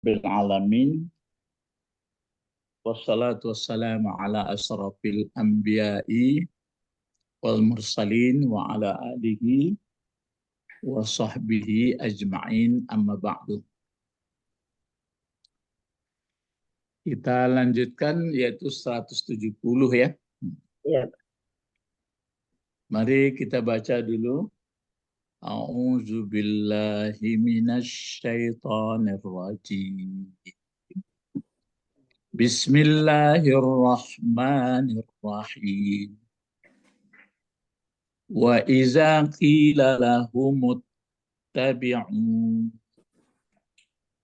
bil alamin wassalatu wassalamu ala asrafil anbiya'i wal mursalin wa ala alihi wa sahbihi ajma'in amma ba'du. Kita lanjutkan yaitu 170 ya. Ya. Mari kita baca dulu. A'udzu billahi minasy syaithanir rajim. Bismillahirrahmanirrahim. Wa iza qila lahum ittabi'u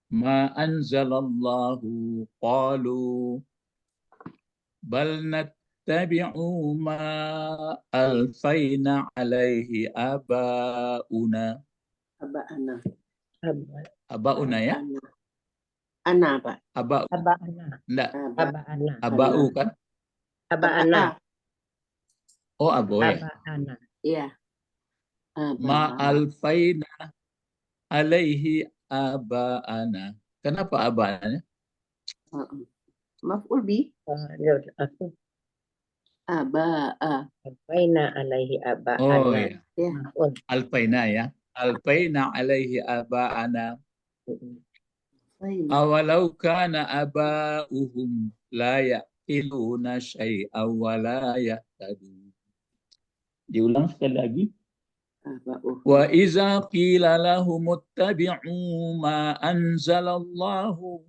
ma anzalallahu qalu bal nattabi'u ma alfayna alaihi abauna. Abauna ya? Ana, Pak. Aba'ana. Enggak. Aba'ana. Abau kan? Aba'ana. Oh, aboy. Aba'ana. Iya. Ma alfayna alaihi aba'ana. Kenapa aba'ana? Maf'ul bi. Aku Aba'a. Alfaina alaihi aba'ana. Oh ya. Ya. Alfayna ya. Alfayna alaihi aba'ana. Baik. Awalau kana aba'uhum la ya'qiluna syai'aw wa la yahtadun. Diulang sekali lagi. Aba'uhum. Wa iza qila lahum ittabi'u ma anzalallahu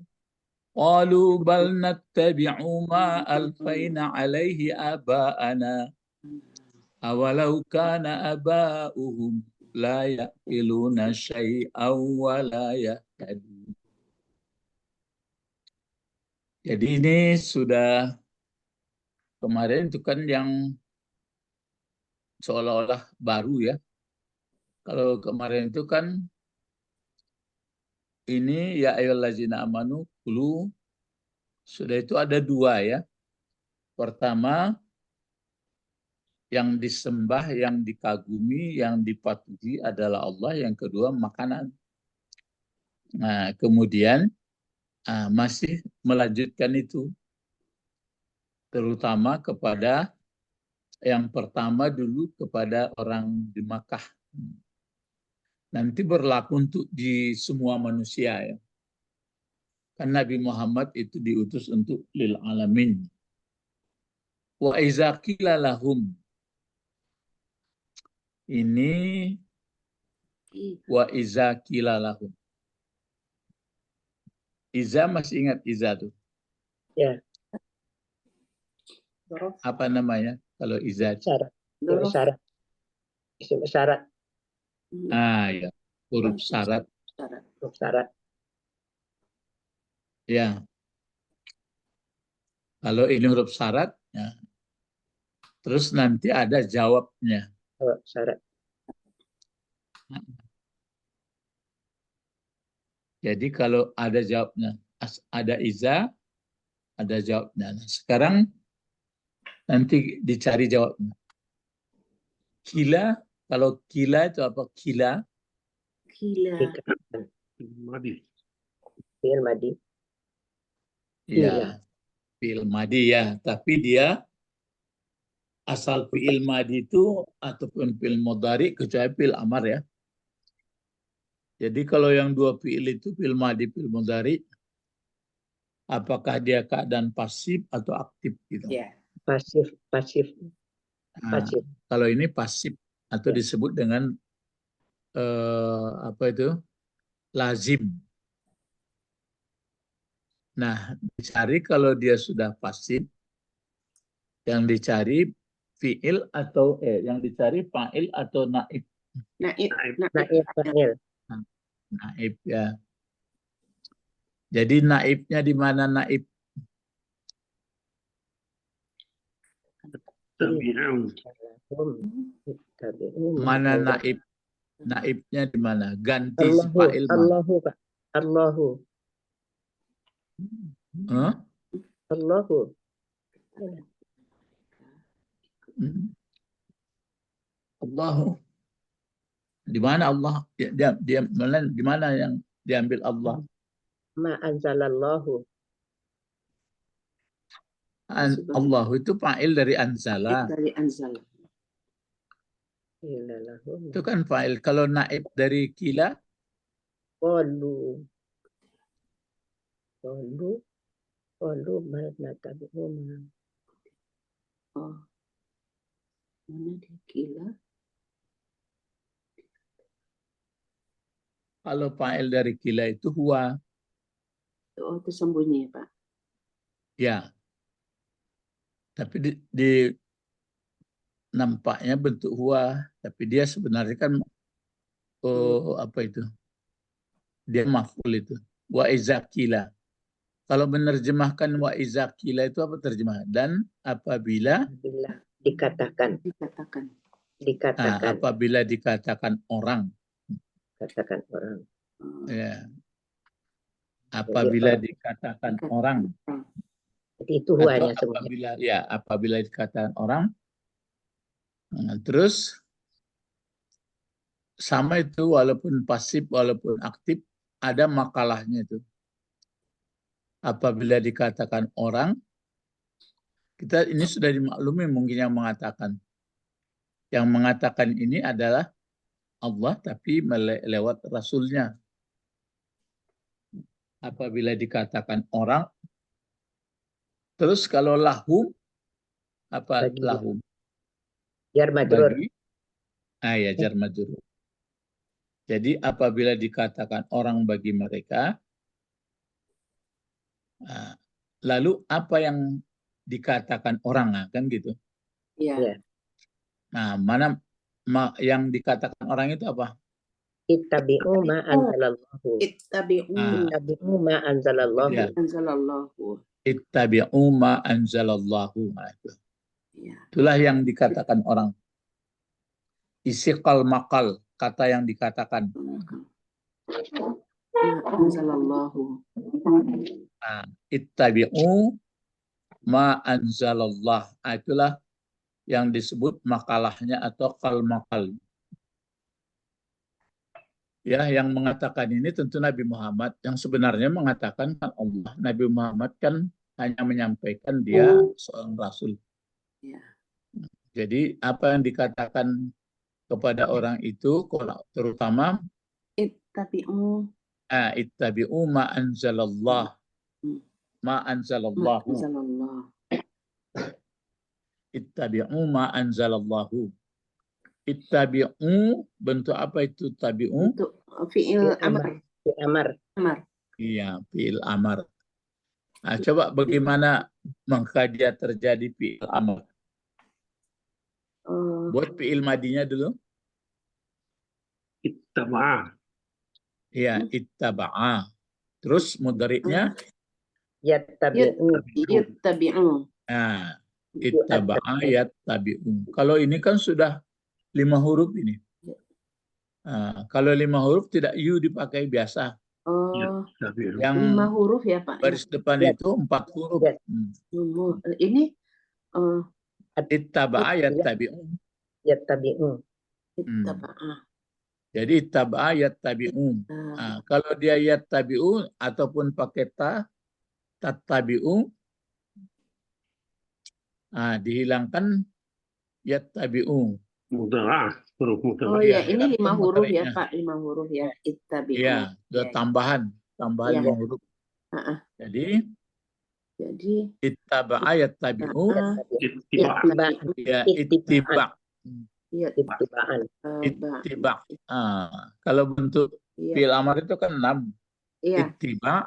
qalu bal nattabi'u ma alfayna alaihi aba'ana awalau kana aba'uhum la ya'qiluna syai'aw wa la yahtadun. Jadi ini sudah kemarin itu kan yang seolah-olah baru ya. Kalau kemarin itu kan ini ya ayyuhallazina amanu kulu, sudah itu ada dua ya. Pertama yang disembah, yang dikagumi, yang dipatuhi adalah Allah. Yang kedua makanan. Nah kemudian masih melanjutkan itu. Terutama kepada yang pertama dulu kepada orang di Makkah. Nanti berlaku untuk di semua manusia ya. Kan Nabi Muhammad itu diutus untuk lil alamin. Wa iza qila lahum. Ini wa iza qila lahum. Iza masih ingat Iza tuh? Ya. Apa namanya kalau Iza? Syarat. Syarat. Isim syarat. Ya, huruf syarat. Huruf syarat. Ya. Kalau ini huruf syarat, ya. Terus nanti ada jawabnya. Huruf syarat. Jadi kalau ada jawabnya, ada iza, ada jawabnya. Nah, sekarang nanti dicari jawabnya. Kila, kalau kila itu apa? Kila. Gila. Madi. Fi'il madi. Ya, fi'il madi ya. Tapi dia asal fi'il madi itu ataupun fi'il mudhari kecuali fi'il amar ya. Jadi kalau yang dua fi'il itu fi'il madi, fi'il mudhari, apakah dia keadaan pasif atau aktif gitu? Ya. Pasif. Pasif. Nah, Pasif. kalau ini pasif atau disebut dengan apa itu? Lazim. Nah, dicari kalau dia sudah pasif, yang dicari fi'il atau yang dicari fa'il atau naib. Naib. Naib fa'il. Naib ya. Jadi naibnya di mana naib? Mana naib? Naibnya di mana? Ganti si fa'il mana? Allahu, Pak. Allahu. Huh? Allahu. Allahu. Di mana Allah? Dia di mana yang diambil Allah? ma anzalallahu. Allah itu fa'il dari anzala. Dari anzal. Illallah. Itu kan fa'il. Kalau naib dari kila, Qalu. Qalu ma natabi'u ma. Oh. Mana dia kila? kalau fa'il dari kila itu huwa. Oh, tersembunyi ya, Pak. Ya. Tapi di nampaknya bentuk huwa. Tapi dia sebenarnya kan, apa itu? Dia maf'ul itu. Wa iza kila. Kalau menerjemahkan wa iza kila itu apa terjemah? Dan apabila Bila dikatakan. apabila dikatakan orang, Katakan orang. ya, apabila dikatakan orang, Jadi itu atau huanya sebenarnya. apabila dikatakan orang, terus sama itu walaupun pasif walaupun aktif ada makalahnya itu. Apabila dikatakan orang, kita ini sudah dimaklumi mungkin yang mengatakan. Yang mengatakan ini adalah Allah tapi lewat Rasulnya. Apabila dikatakan orang, terus kalau lahum, apa Bagi. lahum? Jar majrur. Bagi, ya jar majrur. Jadi apabila dikatakan orang bagi mereka, lalu apa yang dikatakan orang, kan gitu? Iya. Nah, mana yang dikatakan orang itu apa? Ittabi'u ma anzalallahu. Ittabi'u ma anzalallahu. Ya. Anzalallahu. Ittabi'u ma anzalallahu. Ya. Itulah yang dikatakan orang. Isiqal makal, kata yang dikatakan. Anzalallahu. Ittabi'u ma anzalallah. Itulah yang disebut makalahnya atau kal makal. Ya, yang mengatakan ini tentu Nabi Muhammad. Yang sebenarnya mengatakan kan Allah. Nabi Muhammad kan hanya menyampaikan dia seorang Rasul. Ya. Jadi apa yang dikatakan kepada orang itu, terutama Ittabi'u ma anzalallah. Ma anzalallahu. Ittabi'u ma anzalallahu. Ittabi'u, bentuk apa itu tabi'u? Untuk fi'il amar. Iya, fi'il amar. Nah, coba bagaimana mengkaji terjadi fi'il amar? Buat fi'il madinya dulu. Ittaba'a. Iya, ittaba'a. Terus mudhari'nya? Yattabi'u. Nah, ittaba'a yattabi'u. Kalau ini kan sudah 5 huruf ini. Nah, kalau 5 huruf tidak yu dipakai biasa. Yang 5 huruf ya, Pak. Baris depan itu 4 huruf. Ini Ittaba'a yattabi'u. Yattabi'u. Ittaba'a. Jadi ittaba'a yattabi'u. Nah, kalau dia yattabi'u ataupun pakai tattabi'u, dihilangkan yattabi'u. Mudhara'ah, huruf mudhara'ah. Oh ya, ini 5 hilangkan huruf ya, mudhari'nya. Pak. 5 huruf ya. Ittabi'u. Iya, tambahan Ya. 5 huruf. Jadi ittaba'a yattabi'u. Ya, ittiba'. Ittiba'an. Ittiba'. Kalau bentuk fi'il amar itu kan 6. Ittiba'.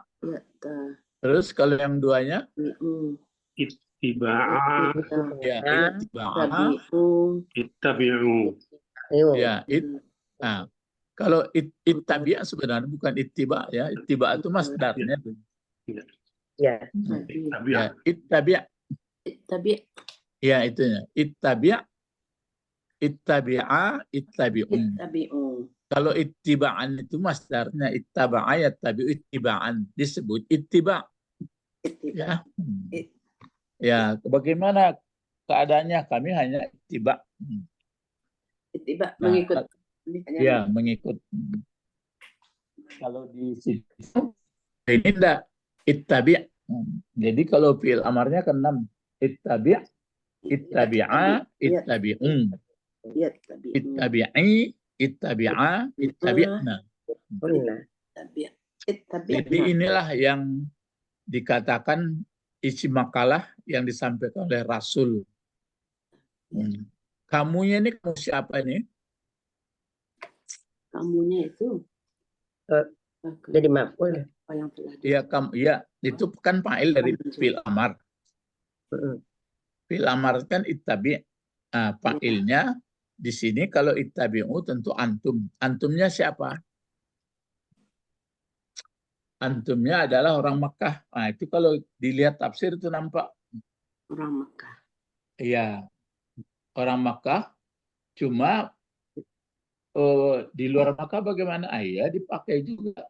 Terus kalau yang duanya? Ittiba'a. Ya, ittiba'a. Ittabi'u. Ya, kalau ittabi'a sebenarnya bukan ittiba' ya. Ittiba' itu masdarnya. Ya. Ya, ittabi'. Ya, itunya. Ittabi'a, ittabi'un. Kalau ittiba'an itu masdarnya ittaba'a yattabi'u ittiba'an. Disebut ittiba'. Ya. Ya, bagaimana keadaannya? Kami hanya ittiba'. Ittiba' mengikut. Ya, mengikut. Kalau di situ Ini enggak. Ittabi'. Jadi kalau fi'il amarnya kan 6. Ittabi', ittabi'a, ittabi'un. Yattabi'u. Ittabi'i, ittabi'a, ittabi'na. Hunna. Ittabi'. Jadi Ittabi'na. inilah yang dikatakan isi makalah yang disampaikan oleh Rasul. Kamunya ini kamu siapa ini? Kamunya itu Jadi maf'ul. apa yang telah Ya kamu, ya itu kan fa'il dari fi'il amar. Fi'il amar kan ittabi'. Nah, fa'ilnya di sini kalau ittabi'u tentu antum. Antumnya siapa? Antumnya adalah orang Makkah. Nah, itu kalau dilihat tafsir itu nampak. orang Mekah. Iya, orang Makkah. Cuma di luar Makkah bagaimana? Iya, dipakai juga.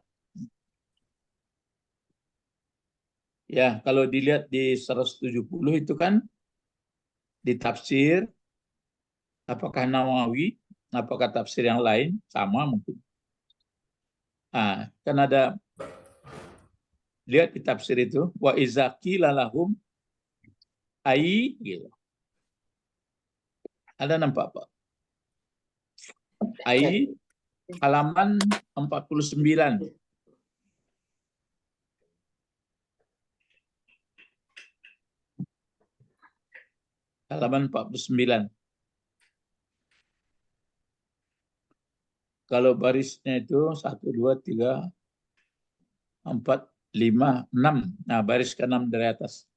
Ya, kalau dilihat di 170 itu kan di tafsir, apakah Nawawi, apakah tafsir yang lain, sama mungkin. Nah, kan ada, lihat di tafsir itu, wa iza qila lahum ai, gitu. Ada nampak Pak? Ai, halaman 49. Halaman 49. Kalau barisnya itu 1, 2, 3, 4, 5, 6. Nah, baris ke-6 dari atas.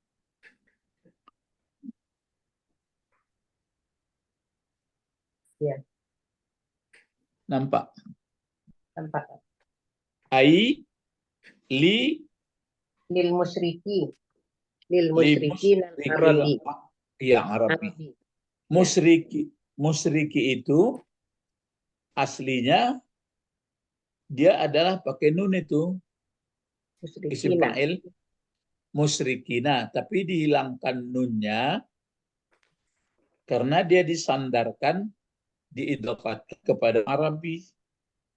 Ya. Nampak? Nampak. Ai, li, Lil musyriki. Lil musyrikin Arabi. Iya, Arabi. Musyriki itu aslinya dia adalah pakai nun itu. Isim Musyrikina. fa'il musyrikina, tapi dihilangkan nunnya karena dia disandarkan diidhofahkan kepada Arabi.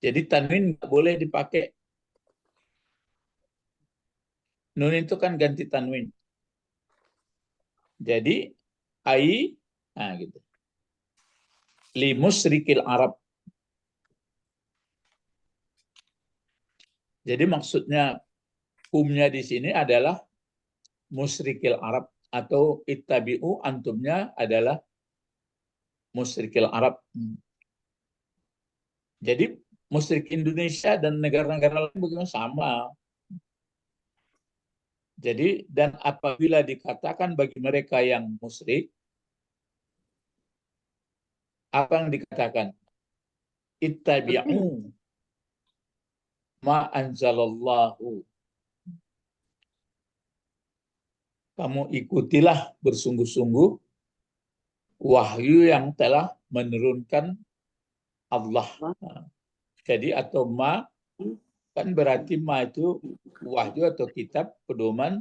Jadi tanwin nggak boleh dipakai. Nun itu kan ganti tanwin. Jadi ai, nah gitu. Li musyrikil Arab. Jadi maksudnya humnya di sini adalah musyrikil Arab atau ittabi'u antumnya adalah musyrikil Arab. Jadi musyrik Indonesia dan negara-negara lain bagaimana sama. Jadi dan apabila dikatakan bagi mereka yang musyrik, apa yang dikatakan? Ittabi'u ma anzalallahu. Kamu ikutilah bersungguh-sungguh wahyu yang telah menurunkan Allah. Jadi atau ma kan berarti ma itu wahyu atau kitab pedoman,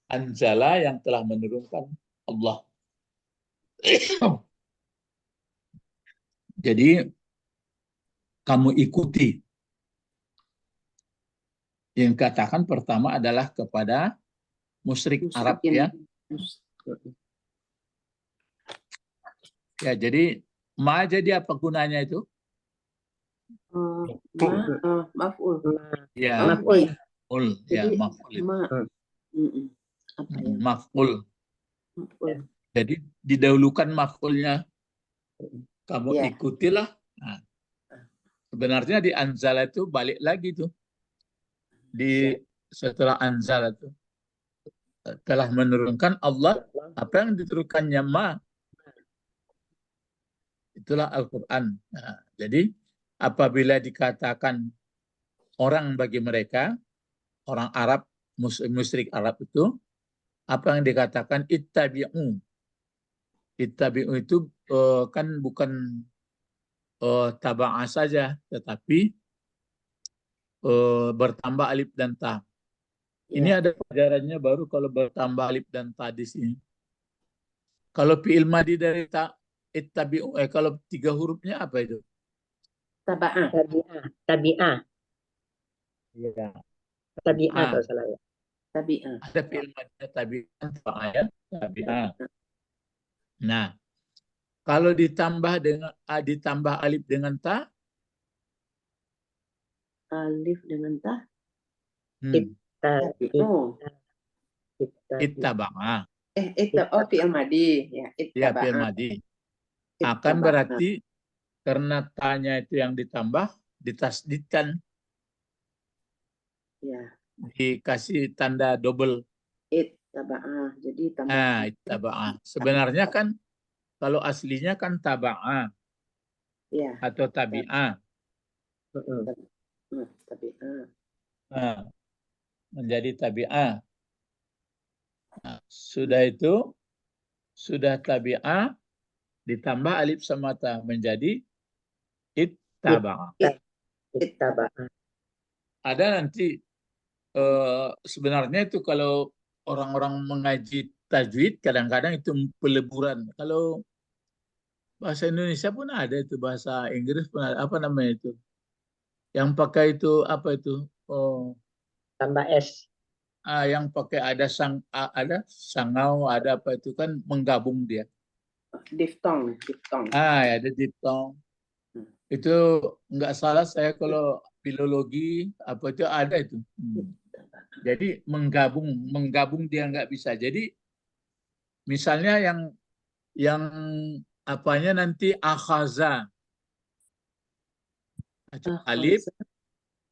anzala yang telah menurunkan Allah. Jadi kamu ikuti. Yang katakan pertama adalah kepada musyrik Arab ya. Ya, jadi ma jadi apa gunanya itu? Maf'ul. Ya, maf'ul. Ya, maf'ul. Maf'ul. Jadi didahulukan maf'ulnya. Kamu ikutilah. Nah, sebenarnya di anzala itu balik lagi tuh. Setelah anzala itu telah menurunkan Allah, apa yang diturunkannya ma, itulah Al-Quran. Nah, jadi apabila dikatakan orang bagi mereka, orang Arab, musyrik Arab itu, apa yang dikatakan ittabi'u. Ittabi'u itu kan bukan taba'a saja, tetapi bertambah alif dan ta. Ini ada pelajarannya baru kalau bertambah alif dan ta di sini. Kalau fi'il madi dari ta, ittabi'u, kalau 3 hurufnya apa itu? Tabi'ah. Tabi'ah. Ya. Tabi'ah Ah. kalau salah ya. Tabi'ah. Ada fi'il madi tabi'ah, fa'aya, tabi'ah. Nah, kalau ditambah dengan ditambah alif dengan ta, Alif dengan ta. Tabi'ah. Oh, ittaba'a. oh fi'il madi. Ya, Ya, fi'il ittaba'a. madi. Akan berarti karena tanya itu yang ditambah, ditasdidkan, Ya, dikasih tanda double. ittaba'a. Jadi tambah. Ah, ittaba'a. Sebenarnya kan kalau aslinya kan taba'a Ya, atau tabi'a. tabi'ah. Nah, menjadi tabi'ah. Nah, sudah itu, sudah tabi'ah, ditambah alif sama ta menjadi ittaba'a. Ittaba'ah. Ada nanti sebenarnya itu kalau orang-orang mengaji tajwid kadang-kadang itu peleburan. Kalau bahasa Indonesia pun ada itu, bahasa Inggris pun ada. Apa namanya itu? Yang pakai itu apa itu? Oh, Tambah S. yang pakai ada ada sangau, ada apa itu kan menggabung dia. Diftong. Ya, ada diphthong. Itu nggak salah saya kalau filologi apa itu ada itu. Jadi menggabung dia nggak bisa. Jadi misalnya yang apanya nanti akhaza, alif,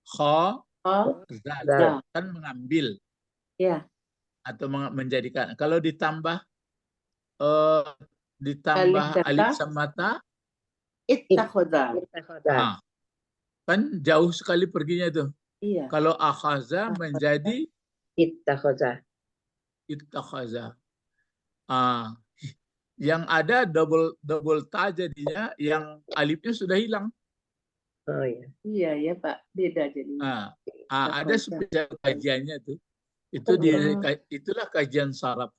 kha, za, Za. kan mengambil Ya, atau menjadikan. Kalau ditambah alif dan alif ta. sama ta, Ittakhadha. Ittakhadha. kan jauh sekali perginya itu. Iya. Kalau akhaza menjadi Ittakhadha. ittakhaza. Yang ada double ta jadinya, yang alifnya sudah hilang. Oh iya. Iya ya Pak, beda jadinya. Ada spesial kajiannya tuh. Itulah kajian saraf.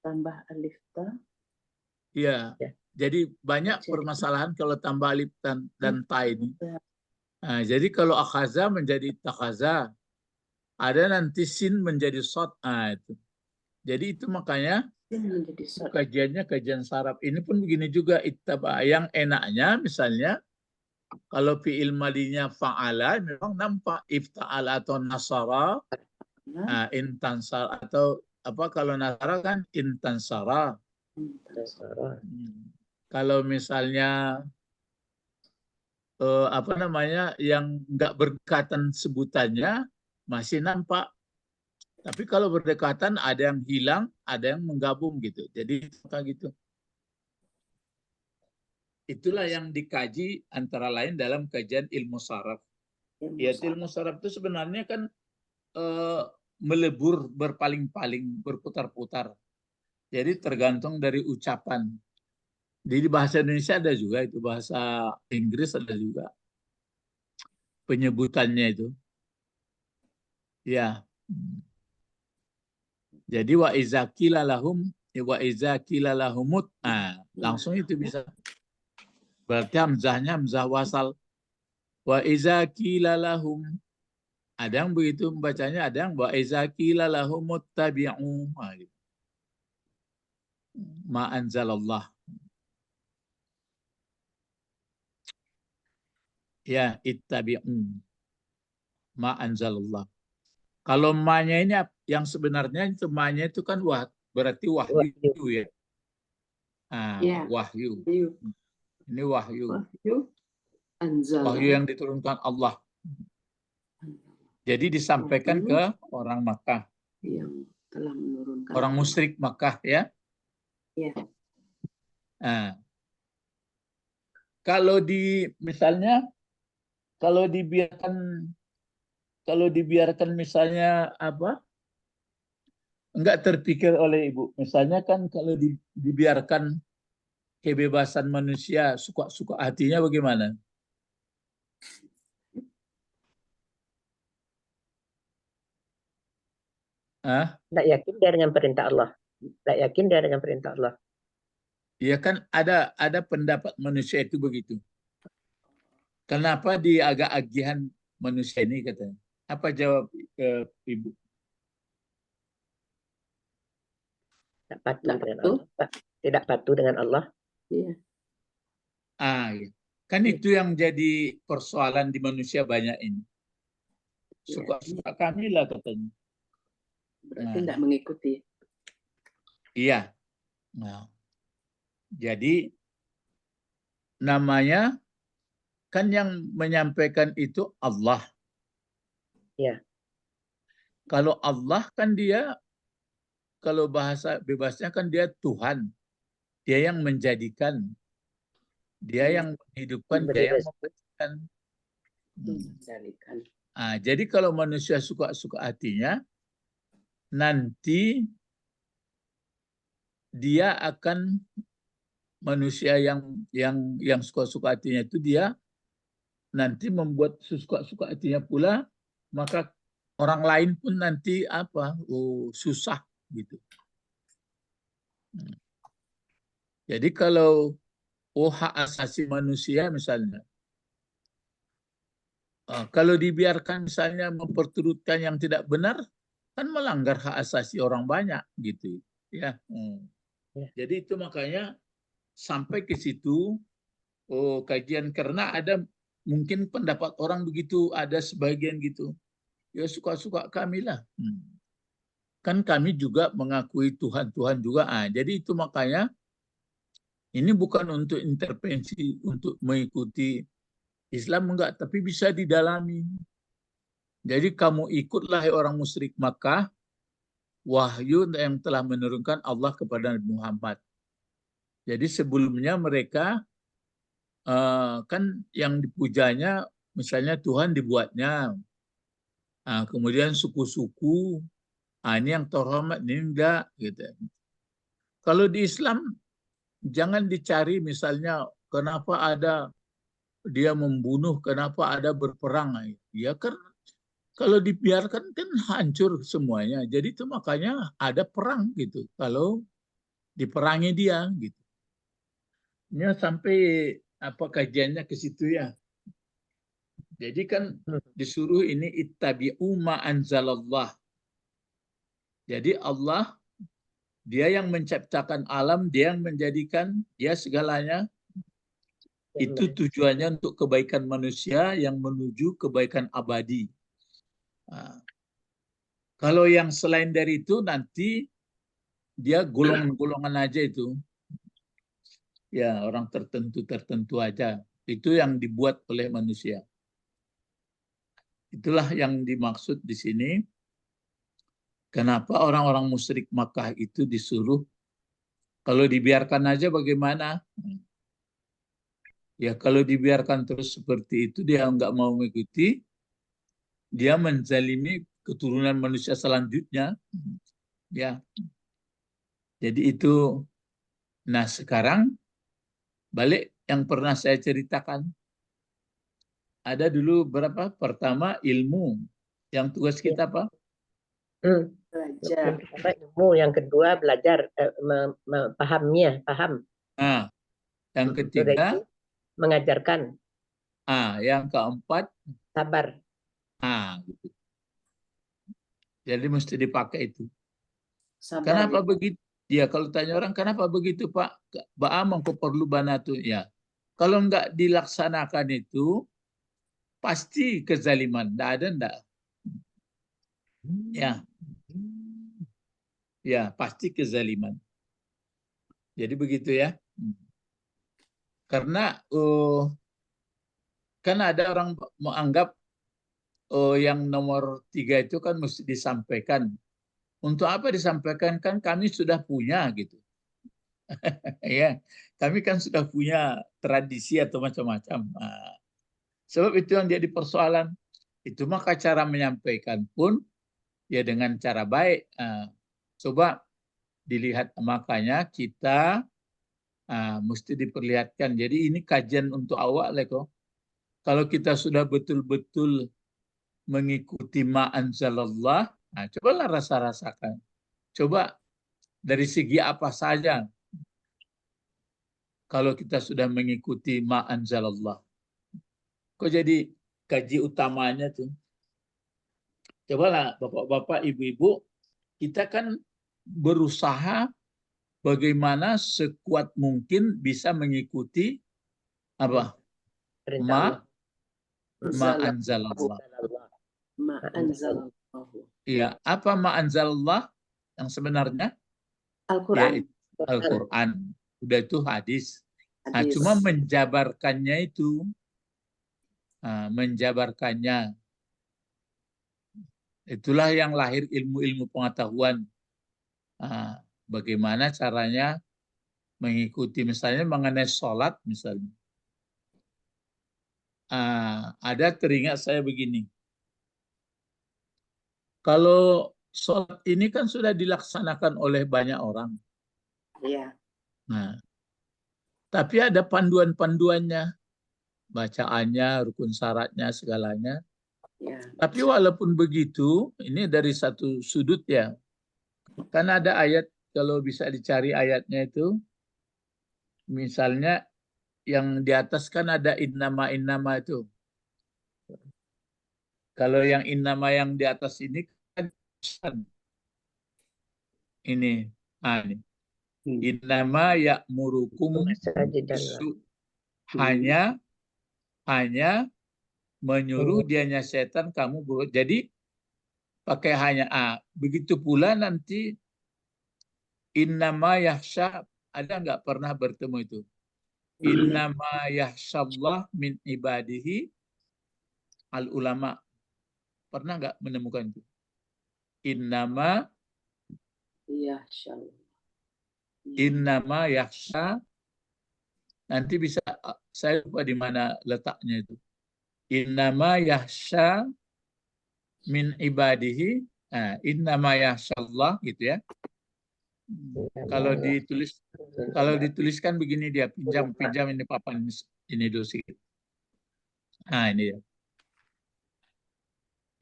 Tambah alif ta. Iya. Ya. Jadi banyak permasalahan kalau tambah alif dan ta ini. Jadi kalau akhaza menjadi takhaza, ada nanti sin menjadi sod. Itu. Jadi itu makanya kajiannya kajian saraf. Ini pun begini juga, ittaba. Yang enaknya misalnya kalau fi'il madinya fa'ala memang nampak ifta'ala atau nasara, intansar, atau apa kalau nasara kan intansara. Kalau misalnya apa namanya yang nggak berdekatan sebutannya masih nampak. Tapi kalau berdekatan ada yang hilang, ada yang menggabung gitu. Jadi gitu. Itulah yang dikaji antara lain dalam kajian ilmu saraf. Ya, ilmu saraf itu sebenarnya kan melebur, berpaling-paling, berputar-putar. Jadi tergantung dari ucapan. Di bahasa Indonesia ada juga itu, bahasa Inggris ada juga penyebutannya itu. Ya. Jadi wa iza qila lahum wa iza qila lahumut, langsung itu bisa. Berarti hamzahnya hamzah wasal. Wa iza qila lahum, ada yang begitu membacanya, ada yang wa iza qila lahumut tabi'u, gitu. Ma anzalallah. Ya, ittabi'u ma anzalallah. Kalau ma-nya ini yang sebenarnya itu ma-nya itu kan berarti wahyu ya. Wahyu. Ini wahyu. Wahyu yang diturunkan Allah. Jadi disampaikan ke orang Makkah. Yang telah menurunkan. Orang musyrik Makkah ya. Ya. Kalau misalnya kalau dibiarkan misalnya apa? Enggak terpikir oleh ibu. Misalnya kan kalau dibiarkan kebebasan manusia, suka hatinya bagaimana? Tidak yakin dia dengan perintah Allah. Tidak yakin dia dengan perintah Allah. Iya kan ada pendapat manusia itu begitu. Kenapa dia agak agihan manusia ini katanya? Apa jawab Ibu? Tidak patuh Tidak dengan patuh. Allah, Pak. Tidak patuh dengan Allah. Iya. Ya. Kan itu yang jadi persoalan di manusia banyak ini. Suka-suka kami lah katanya. Berarti tidak mengikuti. Iya. Nah, jadi namanya kan yang menyampaikan itu Allah. Ya. Kalau Allah kan dia, kalau bahasa bebasnya kan dia Tuhan. Dia yang menjadikan. Dia yang menghidupkan, dia yang mematikan. Mengendalikan. Jadi kalau manusia suka-suka hatinya, nanti dia akan manusia yang suka-suka hatinya itu dia nanti membuat suka-suka hatinya pula, maka orang lain pun nanti susah gitu. Jadi kalau hak asasi manusia misalnya, kalau dibiarkan misalnya memperturutkan yang tidak benar, kan melanggar hak asasi orang banyak gitu ya. Jadi itu makanya sampai ke situ kajian, karena ada mungkin pendapat orang begitu, ada sebagian gitu. Ya suka-suka kami lah. Kan kami juga mengakui Tuhan juga. Jadi itu makanya ini bukan untuk intervensi, untuk mengikuti Islam enggak, tapi bisa didalami. Jadi kamu ikutlah orang musyrik Makkah, wahyu yang telah menurunkan Allah kepada Nabi Muhammad. Jadi sebelumnya mereka kan yang dipujanya misalnya Tuhan dibuatnya, kemudian suku-suku, ini yang terhormat, ini enggak gitu. Kalau di Islam jangan dicari misalnya kenapa ada dia membunuh, kenapa ada berperang. Ya kan kalau dibiarkan kan hancur semuanya. Jadi itu makanya ada perang gitu. Kalau diperangi dia gitu. Ya sampai kajiannya ke situ ya. Jadi kan disuruh ini ittabi'u ma anzalallah. Jadi Allah dia yang menciptakan alam, dia yang menjadikan, dia segalanya. Itu tujuannya untuk kebaikan manusia yang menuju kebaikan abadi. Kalau yang selain dari itu nanti dia golongan-golongan aja itu. Ya, orang tertentu aja. Itu yang dibuat oleh manusia. Itulah yang dimaksud di sini. Kenapa orang-orang musyrik Makkah itu disuruh, kalau dibiarkan aja bagaimana? Ya kalau dibiarkan terus seperti itu, dia nggak mau mengikuti, dia menzalimi keturunan manusia selanjutnya. Ya, jadi itu. Nah sekarang balik yang pernah saya ceritakan. Ada dulu berapa? Pertama ilmu. Yang tugas kita apa? Belajar. Ilmu. Yang kedua belajar, paham. Nah, yang ketiga mengajarkan. Yang keempat sabar. Gitu. Jadi mesti dipakai itu. Sabar, kenapa begitu? Ya kalau tanya orang kenapa begitu Pak? Ba'amang kok perlu banatu ya. Kalau nggak dilaksanakan itu pasti kezaliman. Nggak ada nggak. Ya pasti kezaliman. Jadi begitu ya. Karena kan ada orang menganggap yang nomor 3 itu kan mesti disampaikan. Untuk apa disampaikan? Kan kami sudah punya gitu. Ya, kami kan sudah punya tradisi atau macam-macam. Sebab itu yang jadi persoalan. Itu maka cara menyampaikan pun ya dengan cara baik. Coba dilihat, makanya kita mesti diperlihatkan. Jadi ini kajian untuk awak Leko. Kalau kita sudah betul-betul mengikuti ma anzalallah, cobalah rasa-rasakan. Coba dari segi apa saja kalau kita sudah mengikuti ma anzalallah. Kok jadi kaji utamanya tuh Cobalah bapak-bapak, ibu-ibu, kita kan berusaha bagaimana sekuat mungkin bisa mengikuti apa? Perintah Ma Allah. anzalallah. Allah. Ma anzalallahu. Iya, apa ma anzalallah yang sebenarnya? Al-Quran. Yaitu Al-Quran. Udah itu hadis. Nah, Hadis. cuma menjabarkannya itu, menjabarkannya. Itulah yang lahir ilmu-ilmu pengetahuan. Bagaimana caranya mengikuti, misalnya mengenai sholat, misalnya. Ada teringat saya begini. Kalau sholat ini kan sudah dilaksanakan oleh banyak orang. Iya. Nah, tapi ada panduan-panduannya, bacaannya, rukun syaratnya, segalanya. Ya. Tapi walaupun begitu, ini dari satu sudut ya. Kan ada ayat, kalau bisa dicari ayatnya itu, misalnya yang di atas kan ada innama itu. Kalau yang innama yang di atas ini kan ini. Ini. Innama ya'murukum bisu. Hanya menyuruh dianya setan kamu buruk. Jadi pakai hanya begitu pula nanti innama yahsya, ada nggak pernah bertemu itu? Innama yahsyallah min ibadihi al ulama. Pernah nggak menemukan itu? Innama yahsya. Nanti bisa, saya lupa di mana letaknya itu. Innama yahsya min ibadihi. Innama yahsyallah gitu ya. Kalau dituliskan begini dia, pinjam ini papan ini dulu sedikit. Ini ya.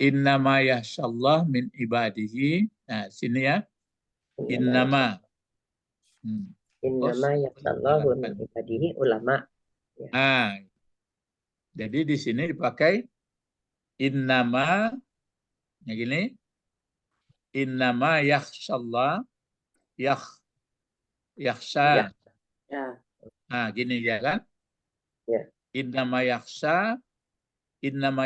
Innama yahsyallah min ibadihi. Sini ya. Innama. Innama yahsyallahu min ibadihi ulama. Jadi di sini dipakai innama, ya gini. Innama yahsyallah, yakhsha. Ya. Gini ya kan? Ya. Innama yakhsha, innama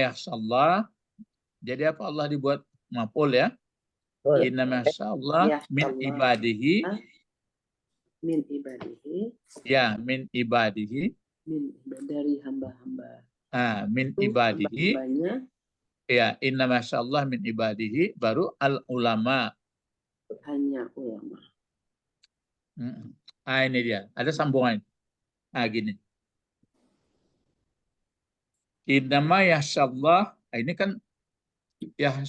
yakhshallah. Jadi apa, Allah dibuat maf'ul ya? Innama yakhshallah min ibadihi. Min ibadihi. Ya, min ibadihi. Dari hamba-hamba. Min ibadihi. Ya, innama yakhshallah min ibadihi, baru al ulama. Hanya ulama. Ini dia. Ada sambungan. Gini. Innama yahsyallah. Ini kan ya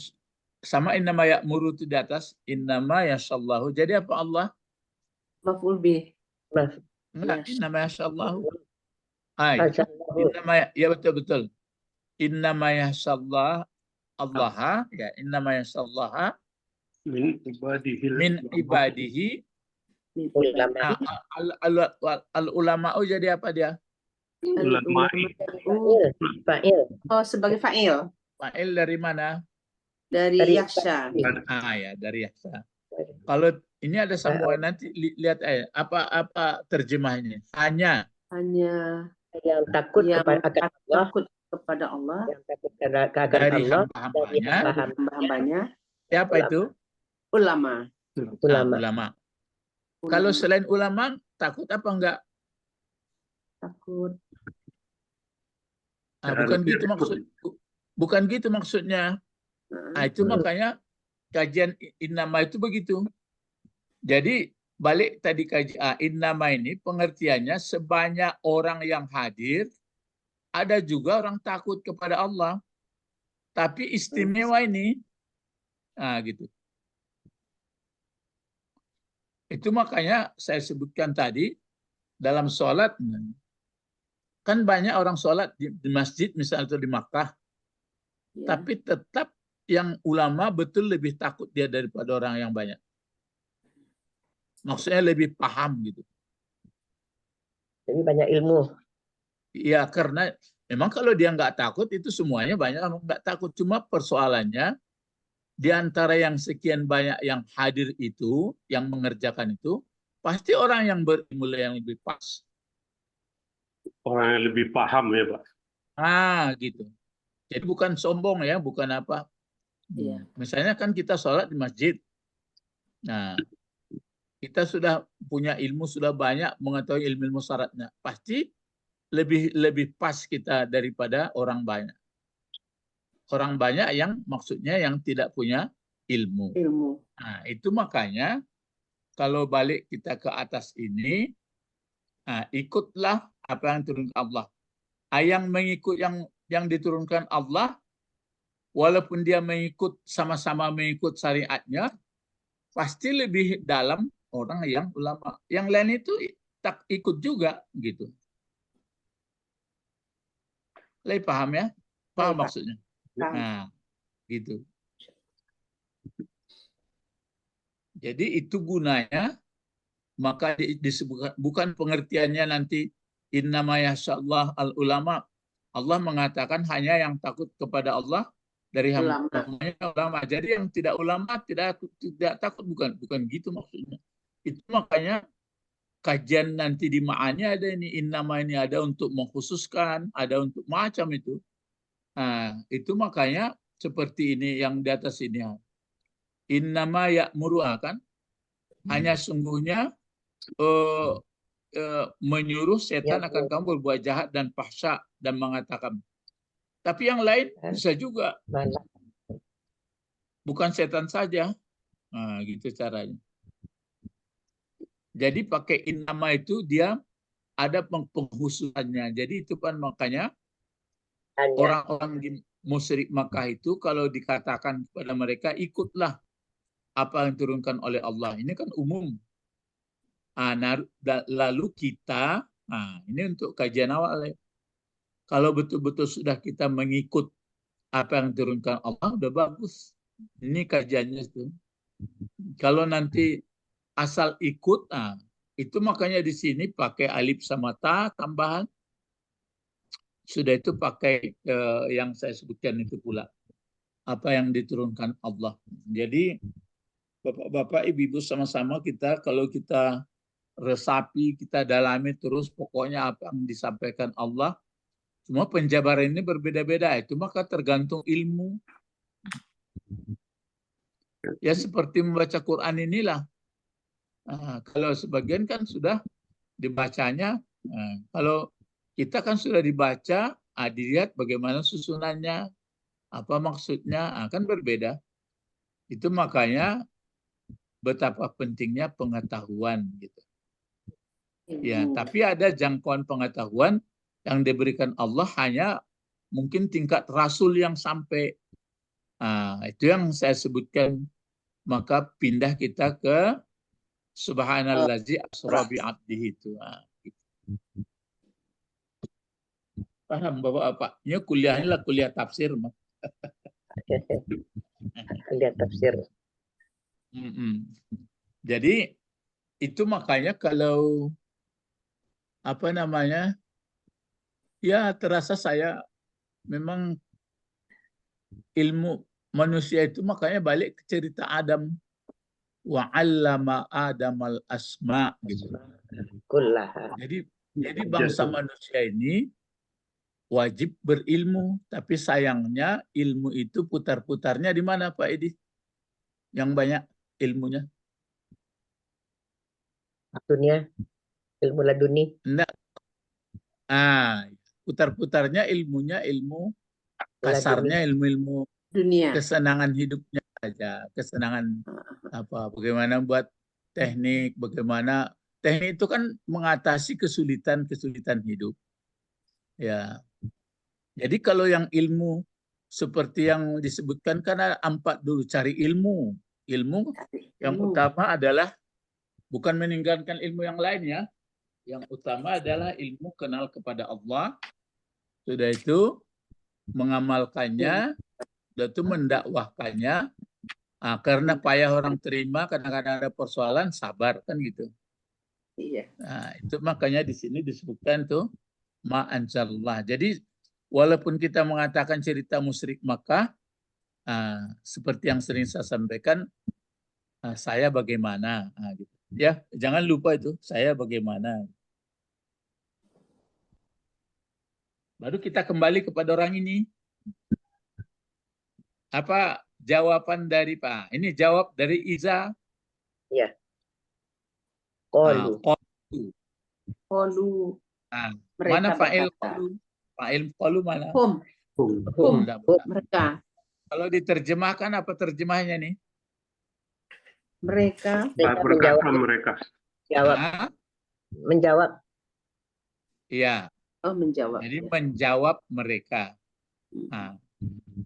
sama innama ya'muru itu di atas. Innama yahsyallahu. Jadi apa Allah? Maf'ul bih. Enggak, innama yahsyallahu. Ya betul. Innama yahsyallah Allah. Ya, innama yahsyallah min ibadihi. Al ulama jadi apa dia? Fa'il. Oh, sebagai fa'il. Fa'il dari mana? Dari yaksha. Ya, dari yaksha. Kalau ini ada sambungan, nanti lihat apa terjemahnya. Hanya yang takut kepada Allah, yang takut kepada dari Allah, hamba-hambanya. Siapa itu? Ulama. Kalau selain ulama, takut apa enggak? Takut. Bukan gitu maksudnya. Itu makanya kajian innama itu begitu. Jadi balik tadi innama ini pengertiannya sebanyak orang yang hadir, ada juga orang takut kepada Allah. Tapi istimewa ini, gitu. Itu makanya saya sebutkan tadi dalam sholat, kan banyak orang sholat di masjid misalnya atau di Makkah, tapi tetap yang ulama betul lebih takut dia daripada orang yang banyak. Maksudnya lebih paham gitu. Lebih banyak ilmu. Iya, karena Memang kalau dia nggak takut itu semuanya banyak yang nggak takut. Cuma persoalannya di antara yang sekian banyak yang hadir itu, yang mengerjakan itu, pasti orang yang berilmu yang lebih pas. Orang yang lebih paham ya Pak. Gitu. Jadi bukan sombong ya, bukan apa. Iya. Misalnya kan kita sholat di masjid. Nah, kita sudah punya ilmu, sudah banyak mengetahui ilmu syaratnya. Pasti lebih pas kita daripada orang banyak. Orang banyak yang maksudnya yang tidak punya ilmu. Nah, itu makanya kalau balik kita ke atas ini, ikutlah apa yang diturunkan Allah. Yang mengikut yang diturunkan Allah, walaupun dia mengikut sama-sama mengikut syariatnya, pasti lebih dalam orang yang ulama. Yang lain itu tak ikut juga gitu. Lebih paham ya? Paham maksudnya? Nah, gitu. Jadi itu gunanya, maka disebutkan bukan pengertiannya nanti innama yashallah al ulama. Allah mengatakan hanya yang takut kepada Allah dari hamba-hambanya ulama. Jadi yang tidak ulama tidak takut, bukan gitu maksudnya. Itu makanya kajian nanti di ma'anya ada ini, innama ini ada untuk mengkhususkan, ada untuk macam itu. Nah, itu makanya seperti ini yang di atas ini. Innama ya'muru kan, hanya sungguhnya menyuruh setan akan kamu berbuat jahat dan fahsya dan mengatakan. Tapi yang lain bisa juga. Bukan setan saja. Nah, gitu caranya. Jadi pakai innama itu dia ada pengkhususannya. Jadi itu kan makanya orang-orang di musyrik Makkah itu kalau dikatakan kepada mereka ikutlah apa yang diturunkan oleh Allah. Ini kan umum. Lalu kita, ini untuk kajian awal ya. Kalau betul-betul sudah kita mengikut apa yang diturunkan Allah, udah bagus. Ini kajiannya itu. Kalau nanti asal ikut, itu makanya di sini pakai alif sama ta tambahan. Sudah itu pakai yang saya sebutkan itu pula. Apa yang diturunkan Allah. Jadi Bapak-bapak, ibu-ibu sama-sama kita kalau kita resapi, kita dalami terus pokoknya apa yang disampaikan Allah. Semua penjabaran ini berbeda-beda. Itu maka tergantung ilmu. Ya seperti membaca Quran inilah. Kalau sebagian kan sudah dibacanya. Kalau kita kan sudah dibaca, dilihat bagaimana susunannya, apa maksudnya, kan berbeda. Itu makanya betapa pentingnya pengetahuan gitu. Ya, tapi ada jangkauan pengetahuan yang diberikan Allah hanya mungkin tingkat rasul yang sampai. Itu yang saya sebutkan. Maka pindah kita ke subhanallazi asra bi 'abdihi itu. Paham Bapak-bapak? Ini kuliahnya lah kuliah tafsir. Kuliah tafsir. Jadi itu makanya kalau apa namanya, ya terasa saya memang ilmu manusia itu makanya balik ke cerita Adam. Wa 'allama Adamal asma gitu. Jadi bangsa manusia ini wajib berilmu, tapi sayangnya ilmu itu putar-putarnya di mana Pak Edi? Yang banyak ilmunya? Dunia, ilmu laduni. Enggak. Putar-putarnya ilmunya ilmu kasarnya, ilmu-ilmu dunia, kesenangan hidupnya saja, kesenangan apa, bagaimana buat teknik, bagaimana teknik itu kan mengatasi kesulitan-kesulitan hidup. Ya. Jadi kalau yang ilmu seperti yang disebutkan kan ada 4 dulu, cari ilmu. Ilmu yang utama adalah bukan meninggalkan ilmu yang lainnya. Yang utama adalah ilmu kenal kepada Allah. Sudah itu mengamalkannya, sudah itu mendakwahkannya. Karena payah orang terima, kadang-kadang ada persoalan, sabar kan gitu. Iya. Itu makanya di sini disebutkan tuh ma'anzalullah. Jadi walaupun kita mengatakan cerita musyrik Makkah, seperti yang sering saya sampaikan, saya bagaimana, gitu. Ya, jangan lupa itu, saya bagaimana. Baru kita kembali kepada orang ini. Apa jawaban dari Pak? Ini jawab dari Iza. Ya. Qalu. Qalu. Qalu. Mereka Mana fa'il berkata. qalu? Fa'il qalu mana? Hum. Hum. Mereka. Kalau diterjemahkan apa terjemahnya nih? Mereka. Berkata mereka. Jawab. Menjawab. Iya. Oh, menjawab. Jadi menjawab mereka.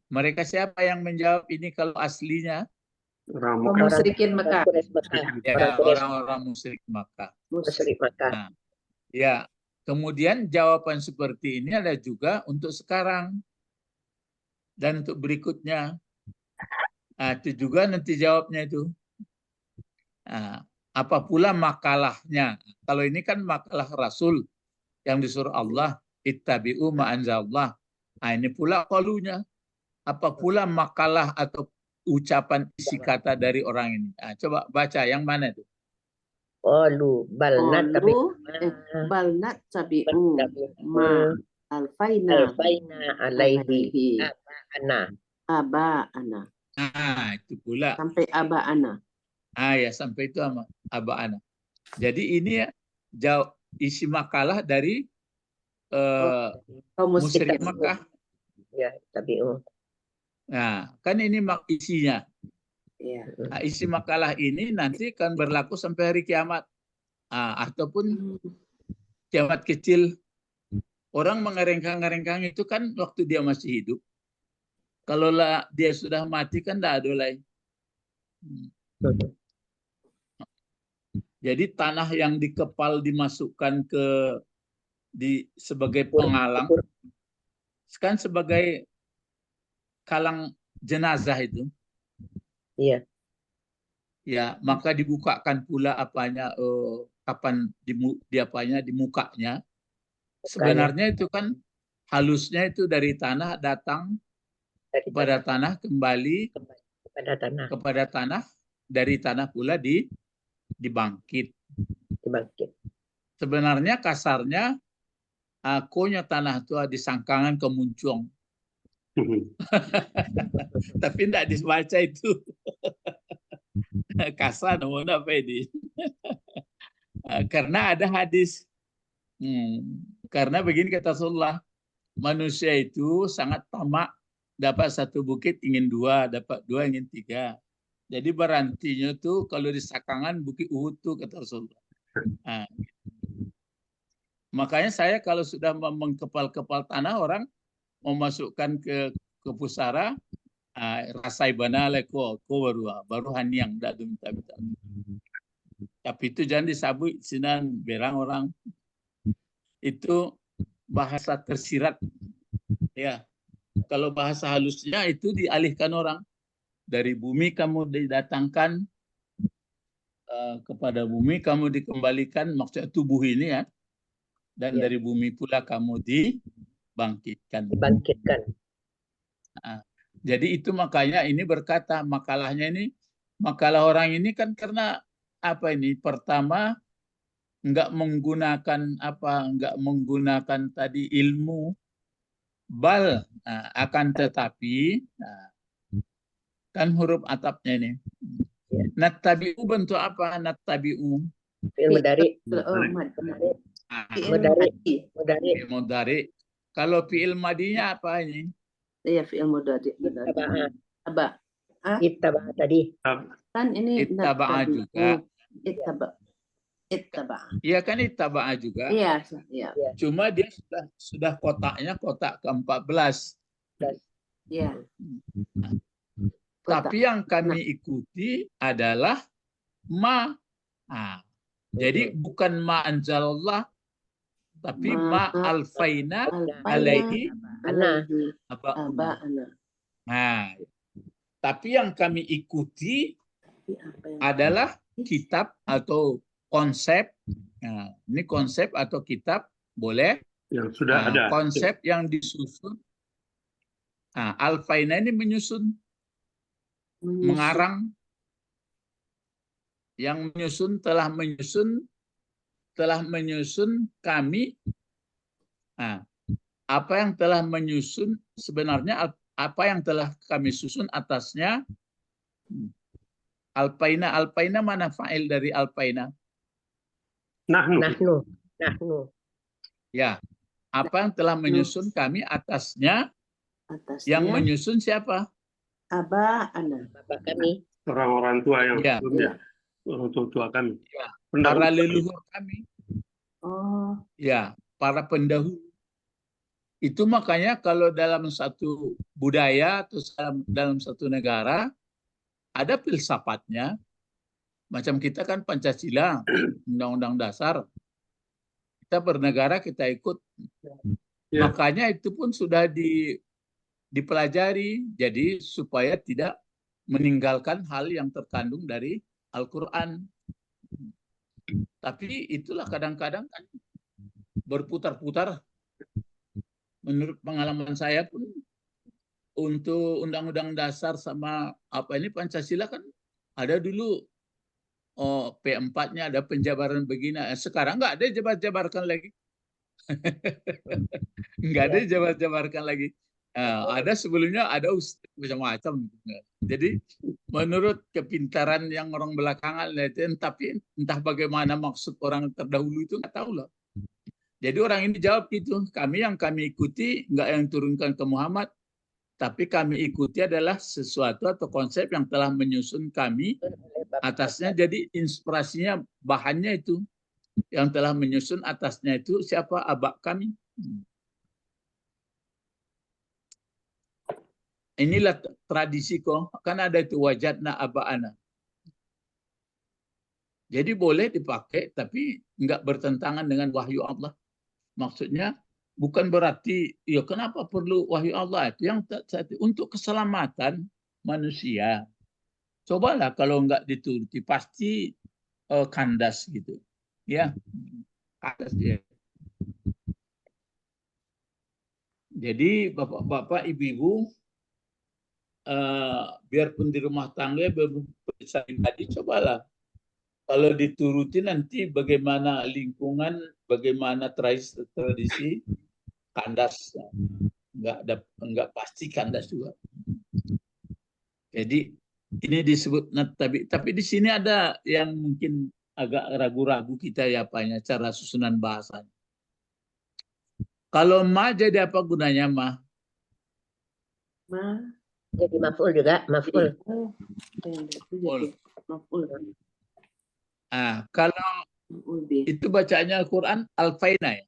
Mereka siapa yang menjawab ini kalau aslinya? Kaum musyrikin Mekah. Ya, orang-orang musyrik Makkah. Musyrik Makkah. Nah, ya, kemudian jawaban seperti ini ada juga untuk sekarang dan untuk berikutnya. Itu juga nanti jawabnya itu. Apa pula makalahnya? Kalau ini kan makalah Rasul yang disuruh Allah, ittabi'u ma anzalallah. Ini pula qalunya. Apa pula makalah atau ucapan isi kata dari orang ini? Coba baca yang mana itu? Qalu bal nattabi'u ma alfaina alaihi aba'ana. Itu pula. Sampai aba'ana. Ya sampai itu sama aba'ana. Jadi ini ya isi makalah dari musyrik Makkah. Ya, tabi'u. Nah, kan ini isinya. Ya. Isi makalah ini nanti akan berlaku sampai hari kiamat. Ataupun kiamat kecil. Orang mengerengkang-ngerengkang itu kan waktu dia masih hidup. Kalau dia sudah mati kan tidak ada lagi. Jadi tanah yang dikepal dimasukkan sebagai penghalang, kan sebagai kalang jenazah itu. Iya. Ya, maka dibukakan pula kapan di mukanya. Sebenarnya itu kan halusnya itu dari tanah datang kepada tanah, kembali kepada tanah, dari tanah pula dibangkit. Sebenarnya kasarnya konya tanah itu disangkangan kemuncung. Tapi tidak dibaca itu. Kasar namun apa ini? Karena ada hadis. Karena begini kata Rasulullah, manusia itu sangat tamak, dapat satu bukit ingin dua, dapat dua ingin tiga. Jadi berantinya tuh kalau di sakangan bukit Uhud tuh kata Rasulullah. Makanya saya kalau sudah mengkepal-kepal tanah, orang memasukkan ke pusara, rasai banale ko baru haniang dak minta. Tapi itu jangan disabui sinan berang orang. Itu bahasa tersirat. Ya. Kalau bahasa halusnya itu dialihkan orang. Dari bumi kamu didatangkan, kepada bumi kamu dikembalikan, maksudnya tubuh ini ya. Dan dari bumi pula kamu dibangkitkan. Jadi itu makanya ini berkata, makalahnya ini, makalah orang ini kan karena apa ini? Pertama, enggak menggunakan tadi ilmu, bal, akan tetapi, kan huruf atapnya ini. Nattabi'u bentuk apa? Nattabi'u. Mudhari. Kalau fi'il madinya apa ini? Iya, fi'il mudhari. Ittaba'a tadi. Kan ini ittaba'a juga. Ittaba'a. Iya kan ittaba'a juga. Iya. Cuma dia sudah kotaknya kotak ke-14. Iya. Tapi yang kami ikuti adalah ma. Jadi bukan ma anzalallah, tapi ma alfaina alaihi aba'ana. Tapi yang kami ikuti adalah kitab atau konsep. Ini konsep atau kitab boleh, Yang sudah ada. Konsep yang disusun. Alfaina ini menyusun, mengarang. Yang menyusun telah menyusun kami. Apa yang telah menyusun sebenarnya, apa yang telah kami susun atasnya. Alpaina mana fa'il dari alpaina? Nahnu. Ya, apa yang telah menyusun kami atasnya. Yang Atasnya menyusun siapa? aba'ana. Bapak kami. Orang-orang tua yang Ya. sebelumnya. Orang tua kami. Ya. Pendahulu Para kami. leluhur kami. Oh, Ya, para pendahulu. Itu makanya kalau dalam satu budaya atau dalam satu negara ada filsafatnya. Macam kita kan Pancasila, Undang-Undang Dasar. Kita bernegara, kita ikut. Ya. Makanya itu pun sudah dipelajari. Jadi supaya tidak meninggalkan hal yang terkandung dari Al-Quran. Tapi itulah kadang-kadang kan berputar-putar. Menurut pengalaman saya pun untuk Undang-Undang Dasar sama ini Pancasila kan ada dulu P4-nya ada penjabaran begini. Sekarang nggak ada jabar-jabarkan lagi. Nggak ada jabar-jabarkan lagi. Ada sebelumnya ada macam-macam. Jadi menurut kepintaran yang orang belakangan, tapi entah bagaimana maksud orang terdahulu itu nggak tahu lah. Jadi orang ini jawab gitu, yang kami ikuti nggak yang turunkan ke Muhammad, tapi kami ikuti adalah sesuatu atau konsep yang telah menyusun kami atasnya. Jadi inspirasinya, bahannya itu yang telah menyusun atasnya itu siapa? Abak kami. Inilah tradisi kok, kan ada itu wajadna aba'ana. Jadi boleh dipakai, tapi nggak bertentangan dengan wahyu Allah. Maksudnya bukan berarti, ya kenapa perlu wahyu Allah? Itu yang untuk keselamatan manusia. Cobalah kalau nggak dituruti, pasti kandas gitu. Ya, kandas ya. Jadi bapak-bapak, ibu-ibu, biarpun di rumah tangga tadi, cobalah kalau dituruti nanti bagaimana lingkungan, bagaimana tradisi, kandas, nggak pasti kandas juga. Jadi ini disebut tapi di sini ada yang mungkin agak ragu-ragu kita ya apanya cara susunan bahasanya. Kalau ma jadi apa gunanya ma? ma. Jadi maf'ul juga, maf'ul. Maf'ul. Kalau itu bacaannya Al-Quran Alfaina ya?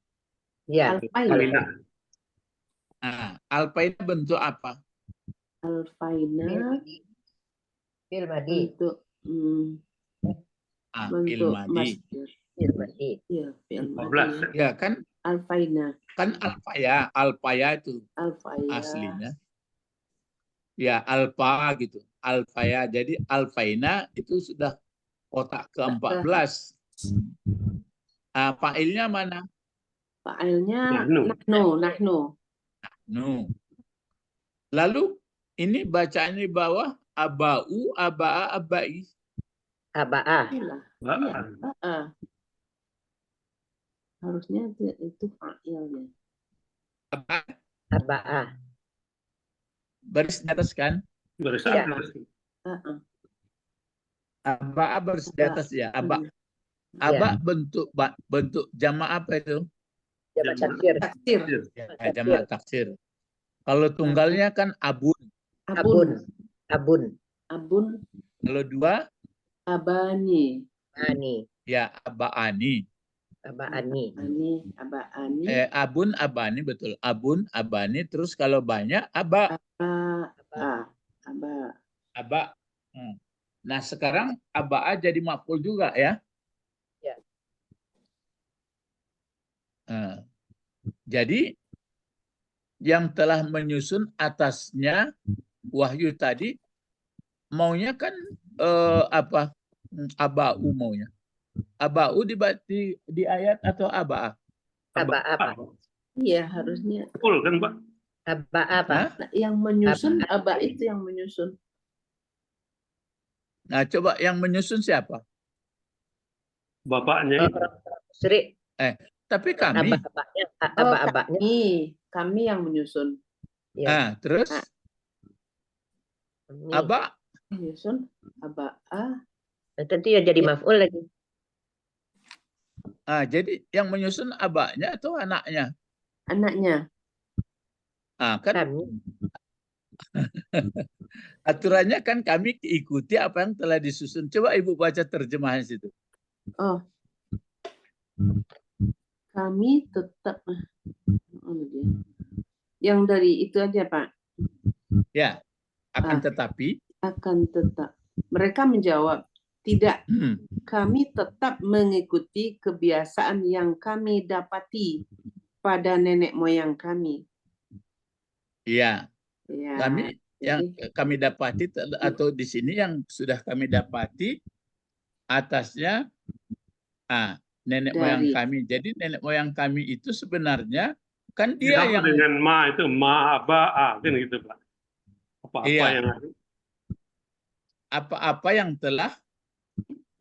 Ya. Alfaina. Alfaina bentuk apa? Alfaina Fil madi. bentuk Fil madi. Fil madi. Iya, fil madi. Ya kan? Alfaina. Kan alfaya itu Alfaya. aslinya. Ya alfa gitu. Alfaya. Jadi alfaina itu sudah kotak ke-14. Fa'ilnya mana? Fa'ilnya nahnu. Lalu ini bacaan di bawah aba'u, aba'a, aba'i. Aba'a. Iya. Harusnya itu fa'ilnya. Aba'a. Baris di atas kan? Baris Iya. atas. Aba'a baris di atas ya. Aba. Aba bentuk jama' apa itu? Jama' taksir. Ya, jama' taksir. Kalau tunggalnya kan abun. Abun. Kalau dua? Abani. Ya, aba'ani. Aba'ani. Abun, abani, betul. Abun, abani. Terus kalau banyak, aba. Aba. Nah, sekarang aba'a jadi maf'ul juga ya. Ya. Jadi yang telah menyusun atasnya wahyu tadi maunya kan apa? Aba'u maunya. Aba'u di ayat atau aba'a? Aba'a. Iya, harusnya. Betul kan, Pak? Aba apa? Hah? Nah, yang menyusun, aba itu yang menyusun. Nah, coba yang menyusun siapa? Bapaknya itu. Orang Sri. Tapi kami. Aba-abanya. Oh, Aba-abanya. kami yang menyusun. Ya. Terus Kami. aba. Menyusun, aba, Nah, tentu ya jadi maf'ul lagi. Jadi yang menyusun abaknya atau anaknya? anaknya. Kan Kami. aturannya kan kami ikuti apa yang telah disusun. Coba Ibu baca terjemahan situ. Oh, kami tetap. Yang dari itu aja, Pak. Ya, akan tetapi. Akan tetap. Mereka menjawab, tidak. Kami tetap mengikuti kebiasaan yang kami dapati pada nenek moyang kami. Iya. Ya, Kami yang kami dapati atau di sini yang sudah kami dapati atasnya nenek moyang kami. Jadi nenek moyang kami itu sebenarnya kan dia yang dengan ma itu ma aba kan gitu, Pak. Apa-apa yang ada. Apa-apa yang telah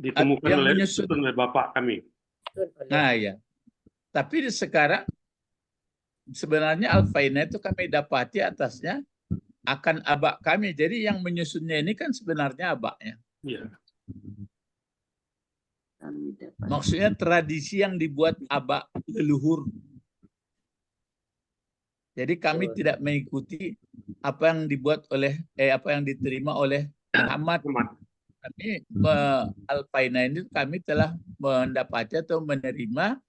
ditemukan yang oleh bapak kami. Nah ya. Tapi sekarang sebenarnya Al-Faina itu kami dapati atasnya akan abak kami. Jadi yang menyusunnya ini kan sebenarnya abaknya. Iya. Maksudnya tradisi yang dibuat abak leluhur. Jadi kami tidak mengikuti apa yang dibuat oleh apa yang diterima oleh Muhammad. Kami Al-Faina ini kami telah mendapati atau menerima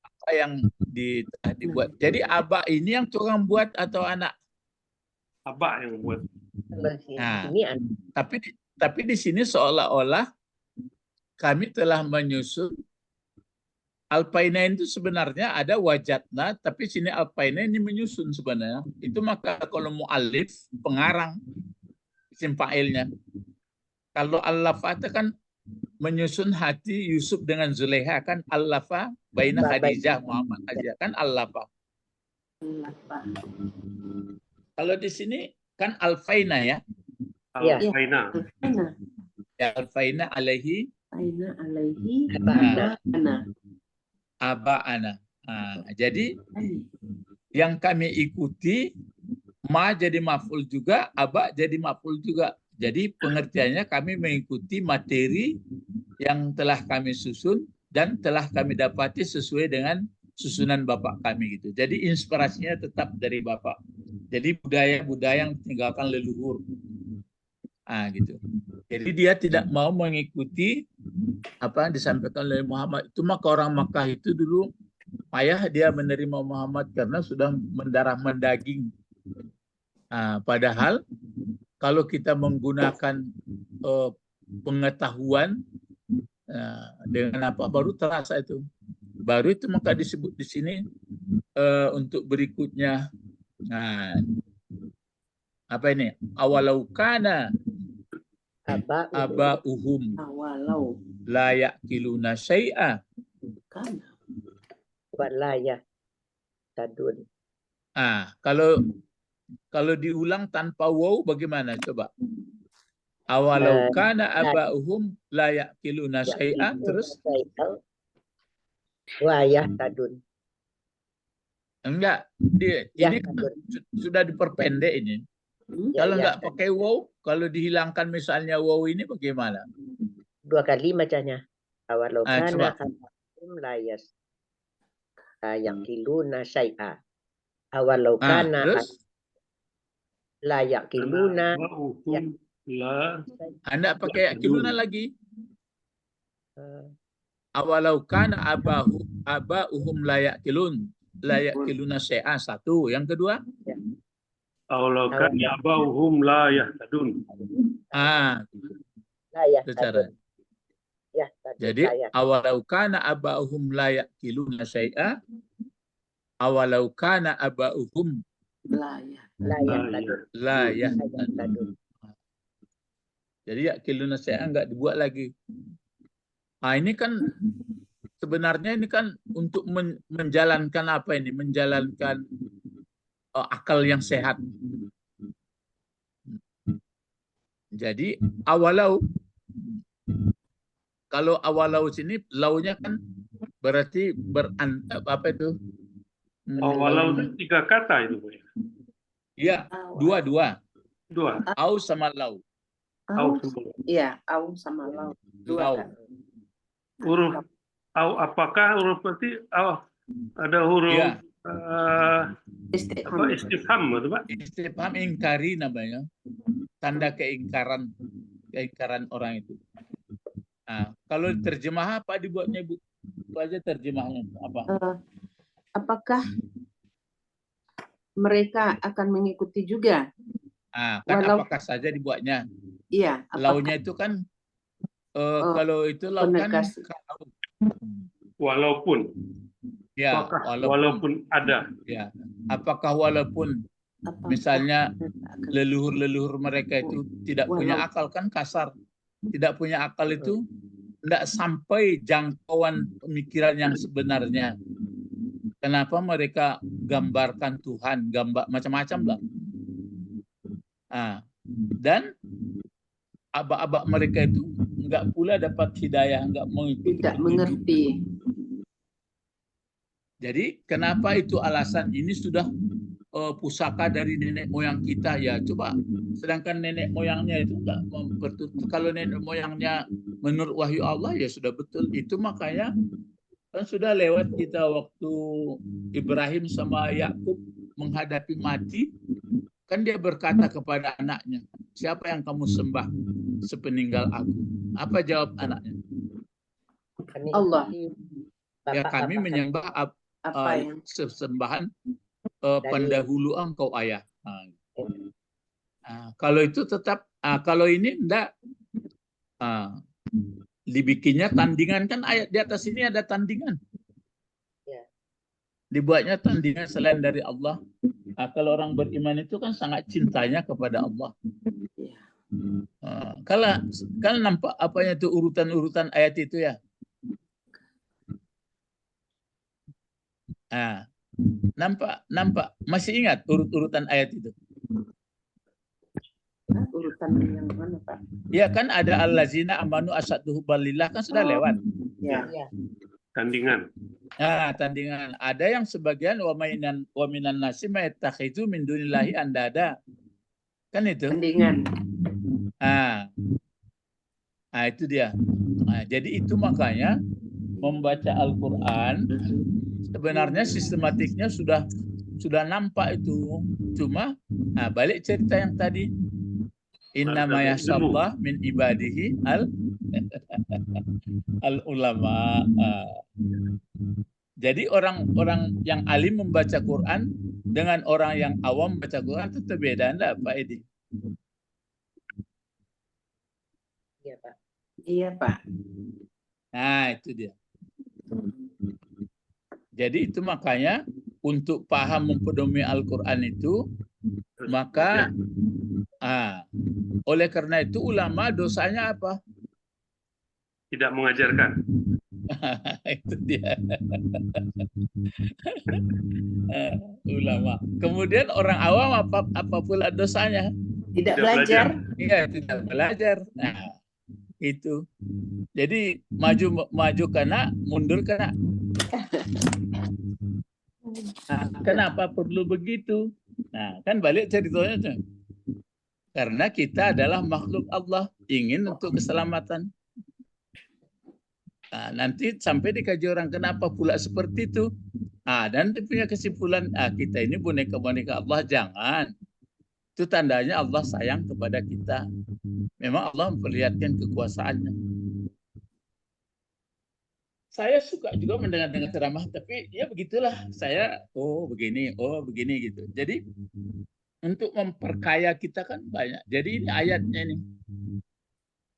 apa yang dibuat. Jadi abak ini yang tukang buat atau anak? Abak yang buat. Nah, tapi di sini seolah-olah kami telah menyusun Al-Faina itu sebenarnya ada wajatna, tapi sini Al-Faina ini menyusun sebenarnya. Itu maka kalau mu'alif, pengarang, isim fa'ilnya. Kalau Al-Lafa kan menyusun hati Yusuf dengan Zulaiha kan Al-Lafa baina Khadijah Muhammad aja kan Al-Lafa. Kalau di sini kan Al-Faina ya. Al-Faina. Ya, Al-Faina alaihi Aba'ana. Jadi yang kami ikuti ma jadi maf'ul juga, aba jadi maf'ul juga. Jadi pengertiannya kami mengikuti materi yang telah kami susun dan telah kami dapati sesuai dengan susunan bapak kami gitu. Jadi inspirasinya tetap dari bapak. Jadi budaya-budaya yang ditinggalkan leluhur. Gitu. Jadi dia tidak mau mengikuti apa yang disampaikan oleh Muhammad. Itu maka orang Makkah itu dulu payah dia menerima Muhammad karena sudah mendarah mendaging. Padahal kalau kita menggunakan pengetahuan dengan apa baru terasa itu. Baru itu maka disebut di sini untuk berikutnya. Apa ini? Awalau kana aba'uhum la ya'qiluna syai'a wa la yahtadun. Kalau diulang tanpa waw bagaimana coba? Awalau kana aba'uhum la ya'qiluna syai'a terus wa yahtadun. Enggak, ini sudah diperpendek ini. Kalau enggak pakai waw, kalau dihilangkan misalnya waw ini bagaimana? 2 kali bacanya. Awalau kana aba'uhum la yaqiluna syai'a. Awalau kana la yaqiluna. Anda pakai yaqiluna lagi. Awalau kana aba'uhum la yaqiluna syai'a. Satu. Yang kedua? Awalau kana aba'uhum la yahtadun. Secara. Jadi awalau kana aba'uhum la yaqiluna syai'a. Awalau kana aba'uhum la yahtadun. Jadi yaqiluna syai'a enggak dibuat lagi. Ini kan sebenarnya ini kan untuk menjalankan apa ini? Menjalankan akal yang sehat. Jadi awalau, kalau awalau sini launya kan berarti apa itu? Walau itu 3 kata itu, Pak. Iya, dua. Au sama lau. Au, semua. iya, au sama lau. Dua Lau. kan. Huruf au, apakah huruf berarti ada huruf Iya. Istifham. istifham itu, Pak? Istifham ingkari namanya. Tanda keingkaran orang itu. Nah, kalau terjemah apa dibuatnya, Bu? Itu aja terjemahnya apa? Apakah mereka akan mengikuti juga? Kan apakah saja dibuatnya. Iya, Launya itu kan kalau itu lau kan penegas. Walaupun. ya, Walaupun ada. Ya, apakah walaupun misalnya leluhur mereka itu tidak punya akal, kan kasar. Tidak punya akal itu tidak sampai jangkauan pemikiran yang sebenarnya. Kenapa mereka gambarkan Tuhan, gambar macam-macam lah. Dan abak-abak mereka itu enggak pula dapat hidayah, enggak mengikuti. Tidak mengerti. Jadi kenapa itu alasan ini sudah pusaka dari nenek moyang kita ya. Coba sedangkan nenek moyangnya itu enggak mempertutur. Kalau nenek moyangnya menurut wahyu Allah ya sudah betul. Itu makanya kan sudah lewat kita waktu Ibrahim sama Yakub menghadapi mati, kan dia berkata kepada anaknya, siapa yang kamu sembah sepeninggal aku? Apa jawab anaknya? Allah. Ya kami menyembah sesembahan pendahulu engkau ayah. Kalau itu tetap, kalau ini enggak, dibikinnya tandingan, kan ayat di atas ini ada tandingan. Dibuatnya tandingan selain dari Allah. Kalau orang beriman itu kan sangat cintanya kepada Allah. Kalau nampak apanya itu urutan-urutan ayat itu ya. Nampak masih ingat urutan ayat itu? Urutan yang mana, Pak? Ya kan ada allazina amanu asaddu hubbalillah, kan sudah lewat. Ya. Tandingan. Tandingan. Ada yang sebagian wa minan nasi ma yattakhidzu min dunillahi andada. Kan itu? Tandingan. Itu dia. Jadi itu makanya membaca Al-Qur'an sebenarnya sistematiknya sudah nampak itu. Cuma balik cerita yang tadi. Innama yahsabullah min ibadihi al ulama. Jadi orang-orang yang alim membaca Quran dengan orang yang awam membaca Quran itu berbeda, enggak Pak Edi? Iya, Pak. Iya, Pak. Nah, itu dia. Jadi itu makanya untuk paham mempedomi Al-Quran itu, maka oleh karena itu ulama dosanya apa? Tidak mengajarkan. Itu dia. Ulama. Kemudian orang awam apa pula dosanya? Tidak belajar. Iya, tidak belajar. Nah, itu. Jadi maju kena, mundur kena. Kenapa perlu begitu? Nah, kan balik ceritanya tuh. Karena kita adalah makhluk Allah, ingin untuk keselamatan. Nanti sampai dikaji orang kenapa pula seperti itu. Dan punya kesimpulan, kita ini boneka-boneka Allah, jangan. Itu tandanya Allah sayang kepada kita. Memang Allah memperlihatkan kekuasaannya. Saya suka juga mendengar ceramah, tapi ya begitulah. Saya, begini gitu. Jadi untuk memperkaya kita kan banyak. Jadi ini ayatnya nih.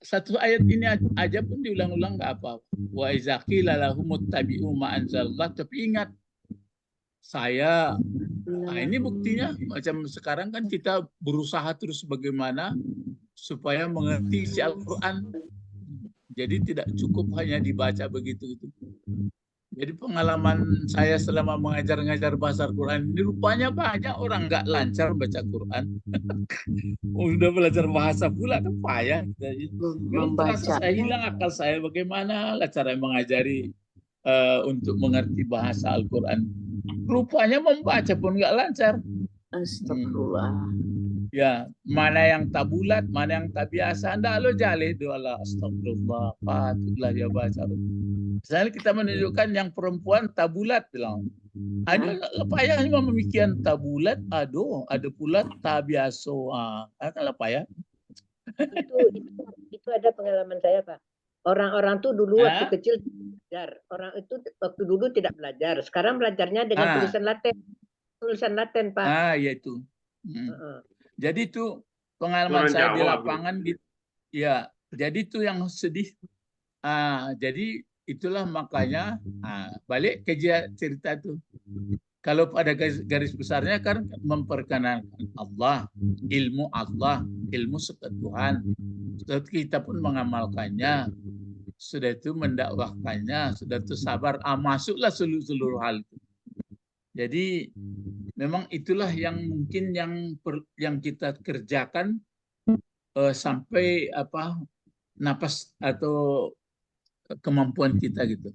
Satu ayat ini aja pun diulang-ulang nggak apa-apa. Wa iza qila lahum ittabi'u ma anzalallah, tapi ingat saya. Ini buktinya macam sekarang kan kita berusaha terus bagaimana supaya mengerti isi Al-Quran. Jadi tidak cukup hanya dibaca begitu. Jadi pengalaman saya selama mengajar bahasa Al-Quran ini rupanya banyak orang nggak lancar baca Quran. Udah belajar bahasa pula kan payah. Kalau terasa saya hilang akal saya, bagaimana cara mengajari untuk mengerti bahasa Al-Quran. Rupanya membaca pun nggak lancar. Astagfirullah. Ya, mana yang tak bulat, mana yang tak biasa. Anda lo jalih doa astagfirullah, patutlah dia baca. Misalnya kita menunjukkan yang perempuan tak bulat bilang. Ada payah cuma demikian tak bulat, aduh, ada pula tak biasa. Kan payah. Itu ada pengalaman saya, Pak. Orang-orang tuh dulu waktu kecil belajar. Orang itu waktu dulu tidak belajar. Sekarang belajarnya dengan tulisan Latin. Tulisan Latin, Pak. Ya itu. Jadi itu pengalaman saya di lapangan gitu. Ya, jadi itu yang sedih. Jadi itulah makanya balik ke cerita itu. Kalau pada garis besarnya kan memperkenalkan Allah, ilmu sekat Tuhan. Sudah kita pun mengamalkannya, sudah itu mendakwahkannya, sudah itu sabar, masuklah seluruh hal itu. Jadi memang itulah yang mungkin yang kita kerjakan sampai napas atau kemampuan kita gitu.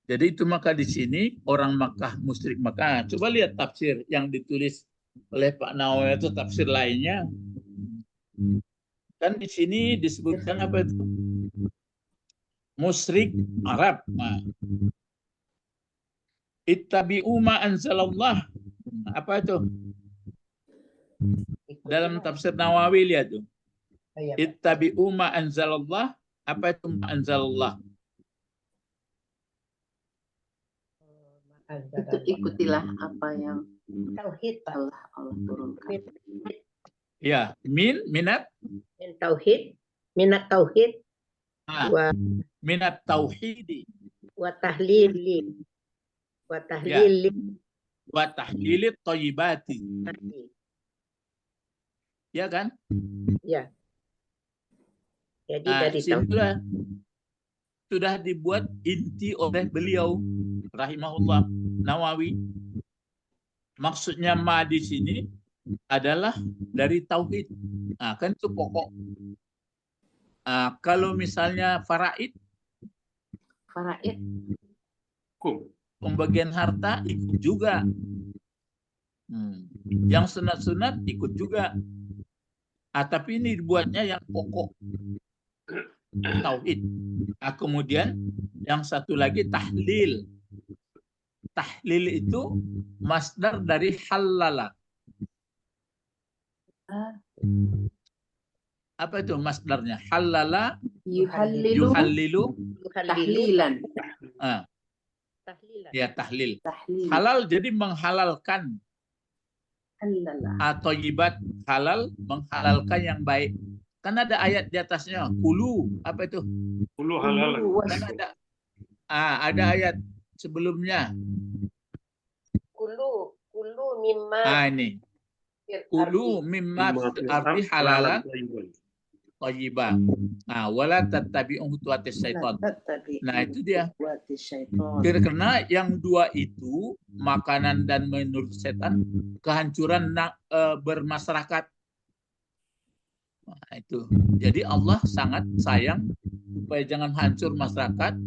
Jadi itu maka di sini orang Makkah, musyrik Makkah. Coba lihat tafsir yang ditulis oleh Pak Nawawi itu tafsir lainnya. Kan di sini disebutkan apa itu? Musyrik Arab. Ittabi'u ma anzalallah. Apa itu? Dalam tafsir Nawawi lihat tuh. Ittabi'u ma anzalallah. Apa itu ma anzalallah? Itu ikutilah apa yang tauhid, Pak. Allah turunkan. Ya, minat tauhid, minat tauhid, minat tauhidi, wa tahlili, wa tahlili, wa tahlili thayyibati. Ya kan? Ya. Jadi dari situlah sudah dibuat inti oleh beliau rahimahullah Nawawi. Maksudnya ma di sini adalah dari tauhid. Kan itu pokok. Kalau misalnya faraid, pembagian harta ikut juga. Yang sunat-sunat ikut juga. Tapi ini dibuatnya yang pokok tauhid. Kemudian yang satu lagi tahlil. Tahlil itu masdar dari halala. Apa itu masdarnya? Halala yuhallilu tahlilan. Ya, tahlil. Halal jadi menghalalkan. Atau ibadat halal, menghalalkan yang baik. Kan ada ayat di atasnya, kulu, apa itu? Kulu halal. Kan ada ayat sebelumnya. Kulu mimma. Ini. Kulu mimma arti halalan thayyiban. Wala tattabi'u khutuwatis syaitan. Nah, itu dia. Karena yang dua itu, makanan dan menurut setan, kehancuran bermasyarakat. Nah, itu. Jadi Allah sangat sayang supaya jangan hancur masyarakat,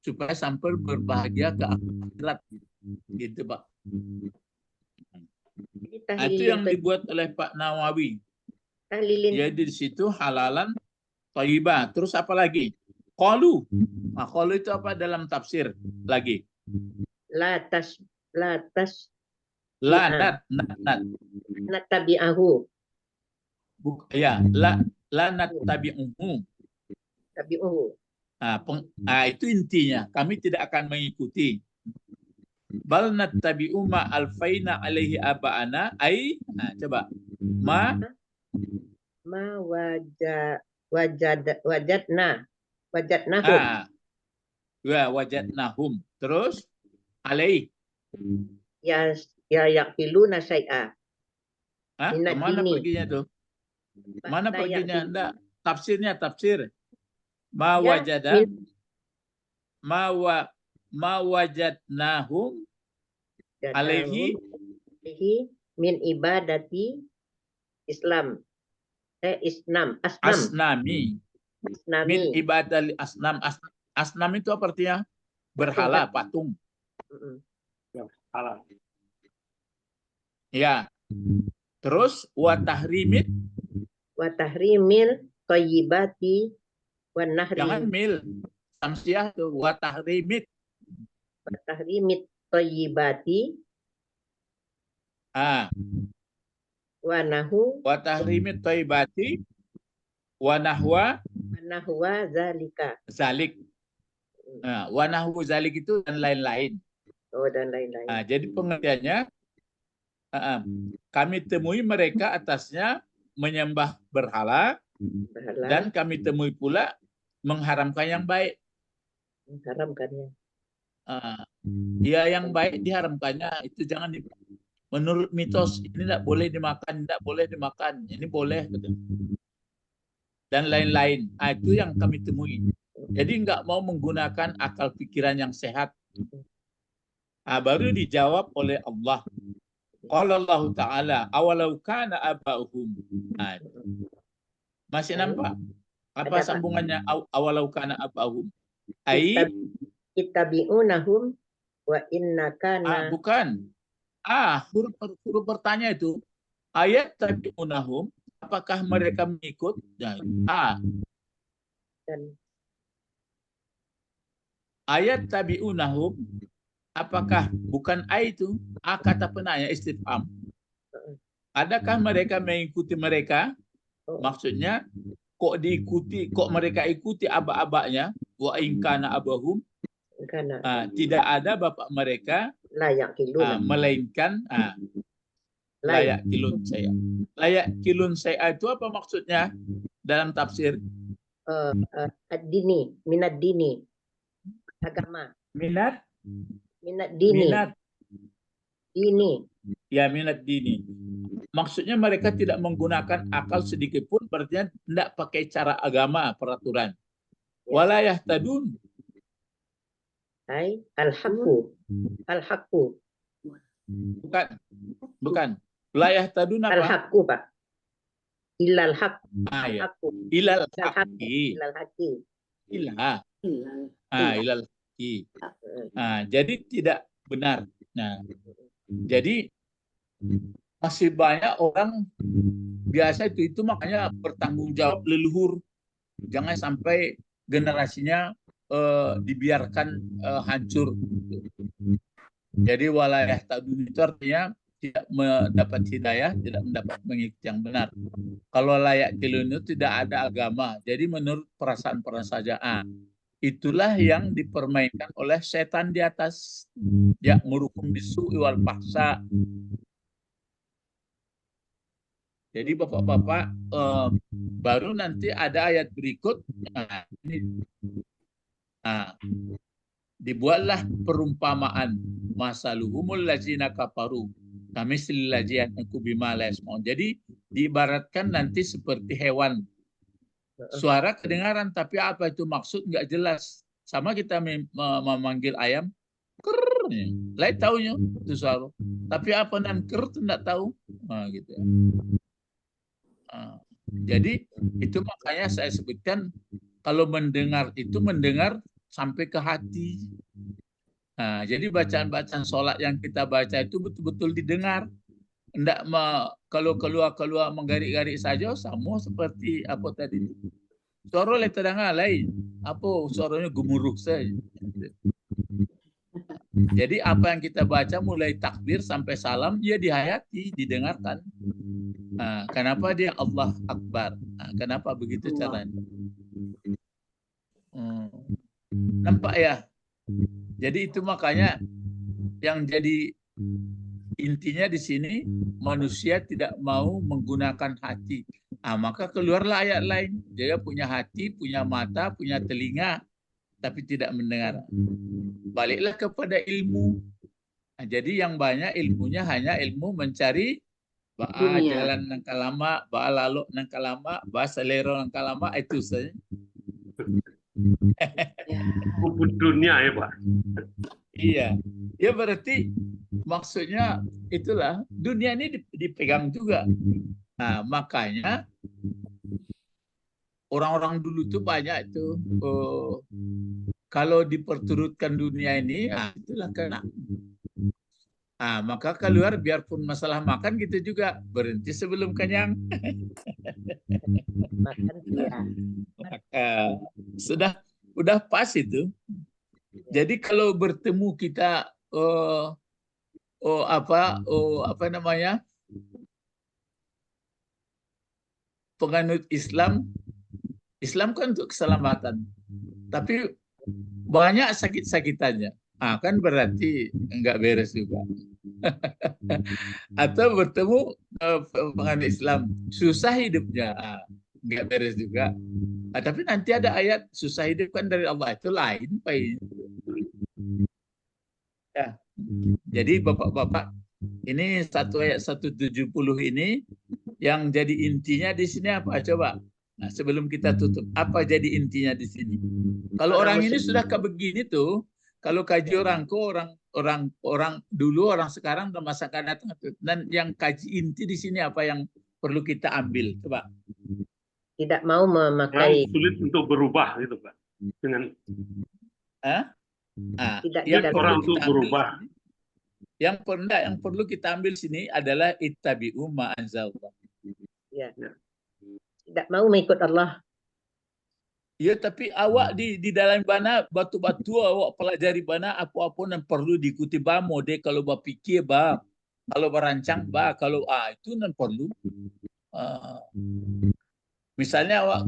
supaya sampai berbahagia ke akhirat. Gitu, Pak. Itu yang dibuat oleh Pak Nawawi. Jadi di situ halalan thayyibah. Terus apa lagi? Qalu. Qalu itu apa dalam tafsir lagi? Natabi'ahu. Ya, la natabi'uhu. Tabi'uhu. Itu intinya. Kami tidak akan mengikuti. Bal nattabi'u ma alfaina alaihi aba'ana coba wajadnahum terus alaih ya yaqiluna syai'a. Mana perginya tuh? Mana perginya? Enggak, tafsir ma wajada ma wajadnahum alaihi min ibadati Islam. Asnam. asnami. Min ibadali asnam. Asnam itu apa artinya? Berhala, patung. Halal. Ya. Terus wa tahrimit. Wa tahrimil thayyibati wan nahri. Jangan mil. Samsiah tuh wa tahrimit. Wa tahrimit thayyibati wa nahu wa tahrimit thayyibati wa nahwa zalika. Zalik. Wa nahwu zalik itu dan lain-lain. Oh, dan lain-lain. Jadi pengertiannya kami temui mereka atasnya menyembah berhala, dan kami temui pula mengharamkan yang baik. Mengharamkannya. Ya, yang baik diharamkannya itu jangan menurut mitos ini tidak boleh dimakan, tidak boleh dimakan, ini boleh gitu. Dan lain-lain. Itu yang kami temui. Jadi nggak mau menggunakan akal pikiran yang sehat. Baru dijawab oleh Allah. Qala Allah Ta'ala, awalau kana aba'uhum. Masih nampak? Apa sambungannya awalau kana aba'uhum? Ittabi'unahum wa inna kana. Bukan. Huruf bertanya itu. Ayat tabi'unahum, apakah mereka mengikut? Ayat tabi'unahum, apakah bukan itu kata penanya istifham? Adakah mereka mengikuti mereka? Maksudnya kok diikuti, kok mereka ikuti aba-abanya? Wa ingkana abahum, tidak ada bapak mereka melainkan layak kilun saya. Layak kilun saya itu apa maksudnya dalam tafsir? Ad-dini, minad dini, agama. Minat dini. Minat dini. Ya, minat dini. Maksudnya mereka tidak menggunakan akal sedikit pun, berarti tidak pakai cara agama, peraturan. Walayah tadun. Al-haqqu. Bukan. Layah tadun apa? Al-haqqu, Pak. Ilal haqq. Ilal haqqi. Ilal haqqi. Jadi tidak benar. Jadi masih banyak orang biasa itu makanya bertanggung jawab leluhur. Jangan sampai generasinya dibiarkan hancur. Jadi walayah tadun itu artinya tidak mendapat hidayah, tidak mendapat mengikuti yang benar. Kalau layak kilun itu tidak ada agama. Jadi menurut perasaan-perasaan saja. Itulah yang dipermainkan oleh setan di atas. Ya, murukum bisu'i wal fahsya. Jadi bapak-bapak, baru nanti ada ayat berikut. Dibuatlah perumpamaan masaluhumul ladzina kafaru kamislil ladziyan bima la yasmaun. Jadi diibaratkan nanti seperti hewan. Suara kedengaran, tapi apa itu maksud nggak jelas. Sama kita memanggil ayam, ker, lain taunya itu suara. Tapi apa nan ker itu nggak tahu. Gitu. Jadi itu makanya saya sebutkan kalau mendengar itu mendengar sampai ke hati. Jadi bacaan-bacaan sholat yang kita baca itu betul-betul didengar. Enggak kalau keluar menggarik-garik saja sama seperti apa tadi. Suara le terdengar lain. Apa suaranya gemuruh saja. Jadi apa yang kita baca mulai takbir sampai salam dia dihayati, didengarkan. Kenapa dia Allah Akbar? Kenapa begitu caranya? Nampak ya? Jadi itu makanya yang jadi intinya di sini manusia tidak mau menggunakan hati. Maka keluarlah ayat lain. Dia punya hati, punya mata, punya telinga, tapi tidak mendengar. Baliklah kepada ilmu. Jadi yang banyak ilmunya hanya ilmu mencari jalan nang kalama, lalu nang kalama, selero nang kalama, itu saja. rumput dunia ya Pak. Iya, ya berarti maksudnya itulah dunia ini dipegang juga. Nah, makanya orang-orang dulu tuh banyak itu kalau diperturutkan dunia ini, itulah kena. Maka keluar biarpun masalah makan gitu juga berhenti sebelum kenyang. Makan Sudah pas itu. Jadi kalau bertemu kita apa namanya penganut Islam kan untuk keselamatan, tapi banyak sakit-sakitannya. Kan berarti enggak beres juga. Atau bertemu penganut Islam susah hidupnya, enggak beres juga. Tapi nanti ada ayat susah hidup kan dari Allah, itu lain Pak. Ya. Jadi Bapak-bapak, ini satu ayat 170 ini yang jadi intinya di sini apa coba? Nah, sebelum kita tutup, apa jadi intinya di sini? Kalau orang ini sudah kayak begini tuh, kalau kaji orang dulu, orang sekarang dan masa akan datang, dan yang kaji inti di sini apa yang perlu kita ambil? Coba. Tidak mau memakai. Sulit untuk berubah gitu Pak. Dengan tidak orang untuk berubah. Yang perlu kita ambil sini adalah ittabi'u ma anzalallah. Ya. Tidak mau mengikut Allah. Ya, tapi awak di dalam bana batu-batu awak pelajari bana apa-apa yang perlu diikuti ba mode kalau ba pikir ba, kalau berancang ba, kalau itu nan perlu. Misalnya awak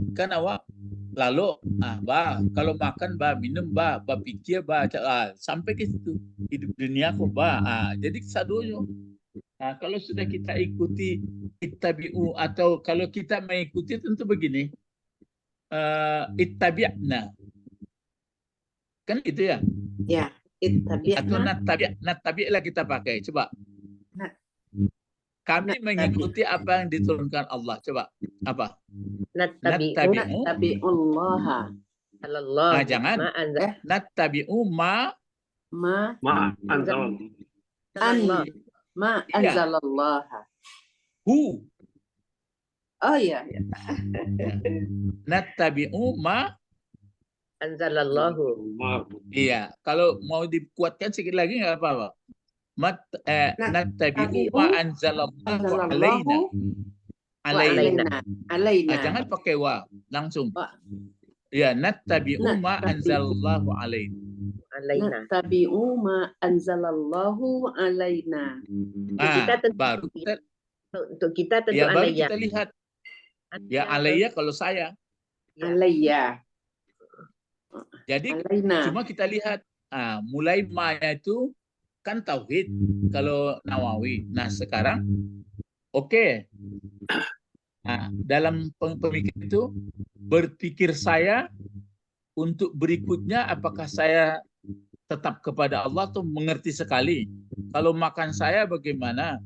lalu ba kalau makan ba, minum ba pikir ba, sampai ke situ hidup dunia kok ba. Jadi sadonya. Kalau sudah kita ikuti ittabi'u, atau kalau kita mengikuti tentu begini, ittabi'na. Kan gitu ya? Ya, ittabi'na. Atau nattabi'lah kita pakai. Coba. Kami mengikuti apa yang diturunkan Allah. Coba. Apa? Nattabi'ullaha. Jangan. Nattabi'u ma anzalallah. Ma anzalallaha. Hu. Oh iya. Nattabi'u ma anzalallahu. Iya, kalau mau dikuatkan sedikit lagi nggak apa-apa. Nattabi'u ma anzalallahu alaina. Jangan pakai wa, langsung. Ya, nattabi'u ma anzalallahu alaina. Nattabi'u ma anzalallahu alaina. Baru kita tentu ya, baru alayya. kita lihat. Ya, alayya kalau saya. Alayya. Jadi alaina. cuma kita lihat mulai maya itu kan tauhid kalau Nawawi. Nah, sekarang oke. Dalam pemikir itu berpikir saya untuk berikutnya apakah saya tetap kepada Allah atau mengerti sekali. Kalau makan saya bagaimana?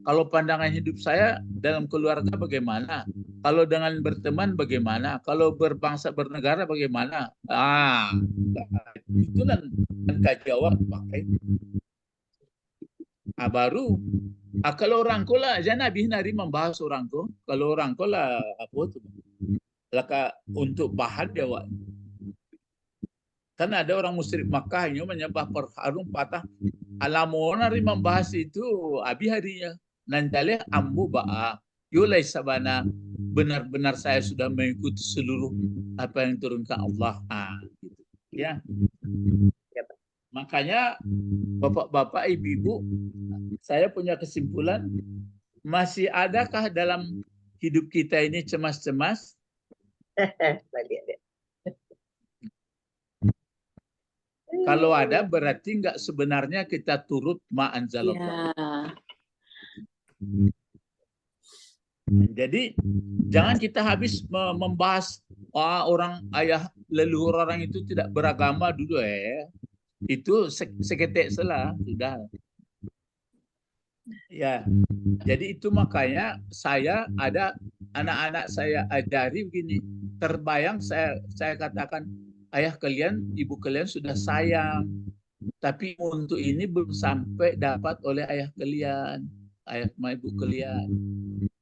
Kalau pandangan hidup saya dalam keluarga bagaimana? Kalau dengan berteman bagaimana? Kalau berbangsa bernegara bagaimana? Itu kan kaji awak pakai. Baru kalau orang ko lah, jangan Nabi nari membahas orang ko. Kalau orang ko lah apa tu? Laka untuk bahan dia awak. Kan ada orang musyrik Makkah yang menyembah perharung patah. Alamona nari membahas itu abi harinya. Nanti ambu ba'a yulai sabana, benar-benar saya sudah mengikuti seluruh apa yang turunkan Allah. Gitu. Ya. Makanya bapak-bapak, ibu-ibu, saya punya kesimpulan, masih adakah dalam hidup kita ini cemas-cemas? Kalau ada berarti enggak sebenarnya kita turut ma anzalallah. Jadi jangan kita habis membahas orang ayah leluhur orang itu tidak beragama dulu itu seketik salah sudah. Ya, jadi itu makanya saya ada anak-anak saya ajari begini. Terbayang saya katakan ayah kalian, ibu kalian sudah sayang, tapi untuk ini belum sampai dapat oleh ayah kalian, ayah sama ibu kalian.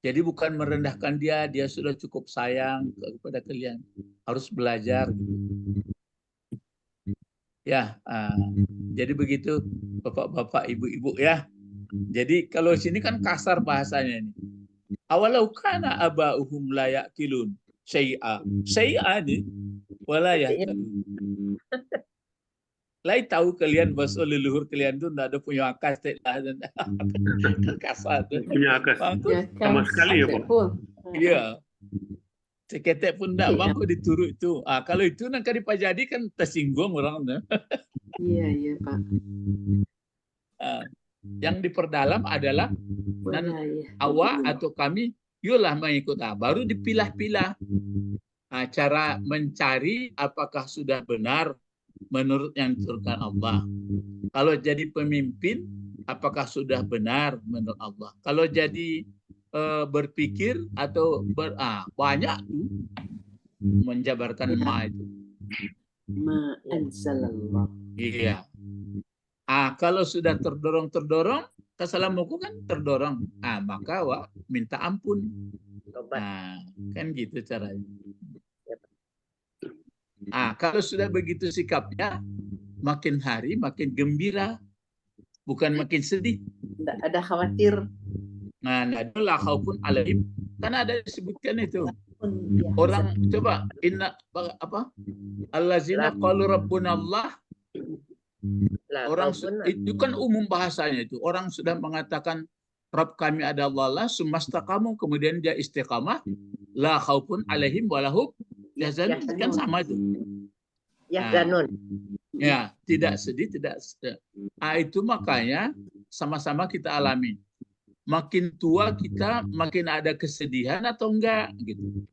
Jadi bukan merendahkan dia, dia sudah cukup sayang kepada kalian. Harus belajar. Ya, jadi begitu bapak-bapak, ibu-ibu ya. Jadi kalau sini kan kasar bahasanya ini. Awalau kana aba'uhum la ya'kilun syai'a. Syai'a nih wala ya'kilun. Lai tahu kalian bahasa leluhur kalian tuh enggak ada punya akal kasar tuh. Punya akal sama sekali ya, Pak. Iya. Seketek pun enggak mampu diturut itu. Kalau itu nanti dipajadi kan tersinggung orang. Iya, Pak. Yang diperdalam adalah awak atau kami, yulah mengikut. Baru dipilah-pilah. Cara mencari apakah sudah benar menurut yang diturunkan Allah. Kalau jadi pemimpin, apakah sudah benar menurut Allah. Kalau jadi berpikir atau banyak tuh menjabarkan ma itu. Ma anzalallah. Iya. Kalau sudah terdorong, kesalamuku kan terdorong. Maka minta ampun. Kan gitu caranya. Kalau sudah begitu sikapnya, makin hari makin gembira, bukan makin sedih. Tidak ada khawatir. Adalah khaufun alaihim. Karena ada disebutkan itu. Orang coba allazina qalu rabbuna Allah. Orang itu kan umum bahasanya itu. Orang sudah mengatakan Rabb kami adalah Allah, sumastaqamu, kemudian dia istiqamah, la khaufun alaihim walahum yahzanun, kan sama itu. Yahzanun. Ya, tidak sedih, tidak sedih. Itu makanya sama-sama kita alami. Makin tua kita makin ada kesedihan atau enggak gitu.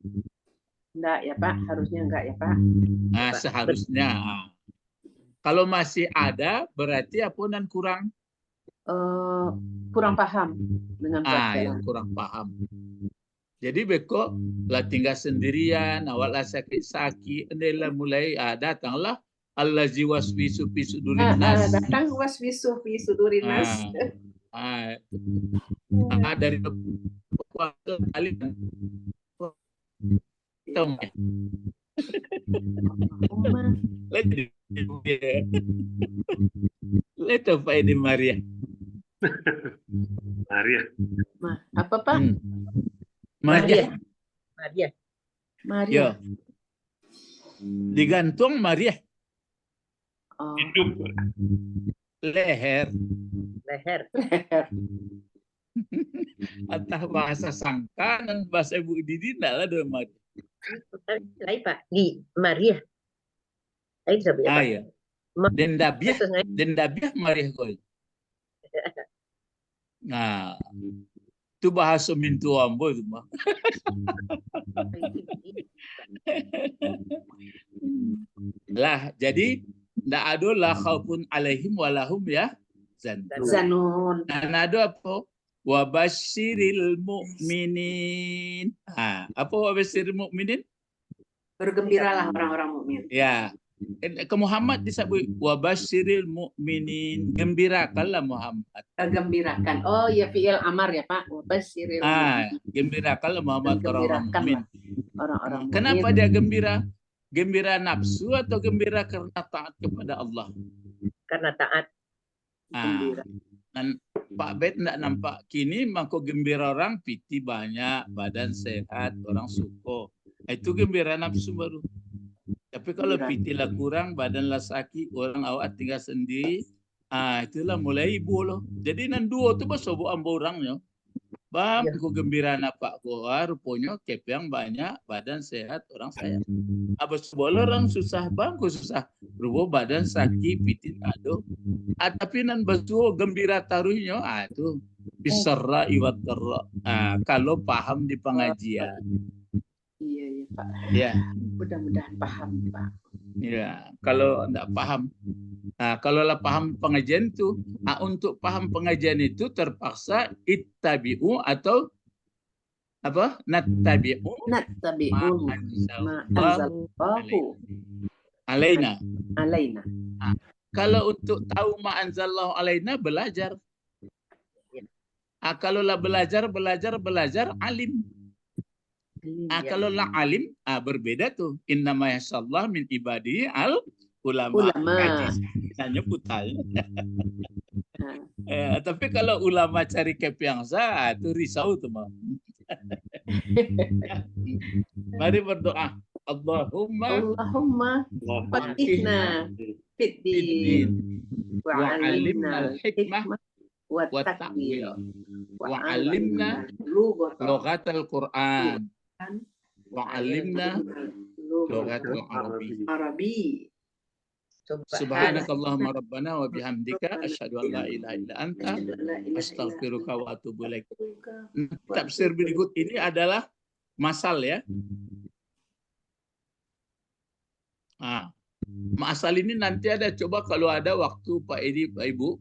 Enggak ya Pak, harusnya enggak ya Pak. Seharusnya. Kalau masih ada berarti apa dan kurang? Kurang paham dengan yang kurang paham. Jadi beko lah tinggal sendirian, awak lah sakit-sakit, adalah mulai datanglah allazi waswisu fi sudurin nas. Datang waswisu fi sudurin nas. Dari kali tong. Leto Pak Edi Maria. Maria. Apa Pak? Maria. Maria. Digantung Maria. Hidup. Leher. Atau bahasa sangka dan bahasa Ibu Didi lah dua Maria. Lain Pak di Maria. Lain sebutnya Pak. Ya. Dendabiah Maria koi. Nah, itu bahasa mintu ambo itu mah. Lah, jadi ndak ada la khaufun alaihim walahum ya zanun. Dan ada apa? Wa basyiril mu'minin. Apa wa basyiril mu'minin? Bergembiralah orang-orang mukmin. Ya. Ke Muhammad disebut wa basyiril mu'minin. Gembirakanlah Muhammad. Gembirakan. Oh ya fi'il amar ya Pak. Wa basyiril mu'minin. Gembirakanlah Muhammad orang-orang mukmin. Orang-orang mukmin. Kenapa dia gembira? Gembira nafsu atau gembira karena taat kepada Allah? Karena taat. Dan Pak Bet tidak nampak kini mangko gembira orang piti banyak, badan sehat, orang suko. Itu gembira nafsu baru. Tapi kalau piti lah kurang, badan lah sakit, orang awak tinggal sendiri, itulah mulai ibu loh. Jadi nan dua tu basobo ambo orangnya. Bang, ku gembira napa ko rupanya kepeng banyak, badan sehat, orang sayang. Abis bola orang susah bang, ku susah. Rubo badan sakit, pitin ado. Tapi nan basu gembira taruhnya, itu bisarra iwat terra. Kalau paham di pengajian. Iya Pak. Ya. Mudah-mudahan paham Pak. Ya, kalau enggak paham. Kalau lah paham pengajian itu, untuk paham pengajian itu terpaksa ittabi'u atau apa? Nattabi'u ma anzalallahu. Alaina. Alaina. Kalau untuk tahu ma anzalallahu alaina, belajar. Kalau lah belajar alim. Kalau lah alim, berbeda tuh. Innama yasallah min ibadi al ulama. Kaji nyebut tapi kalau ulama cari kepiangsa, itu risau tuh mah. Mari berdoa. Allahumma faqihna fiddin wa alimna al-hikmah wa ta'wil wa alimna lughatal Qur'an wa alimna lughatal Arabi. Subhanakallahumma rabbana wa bihamdika asyhadu an la ilaha illa anta astaghfiruka wa atubu ilaik. Tafsir berikut ini adalah masal ya. Masal ini nanti ada, coba kalau ada waktu Pak Edi, Pak Ibu,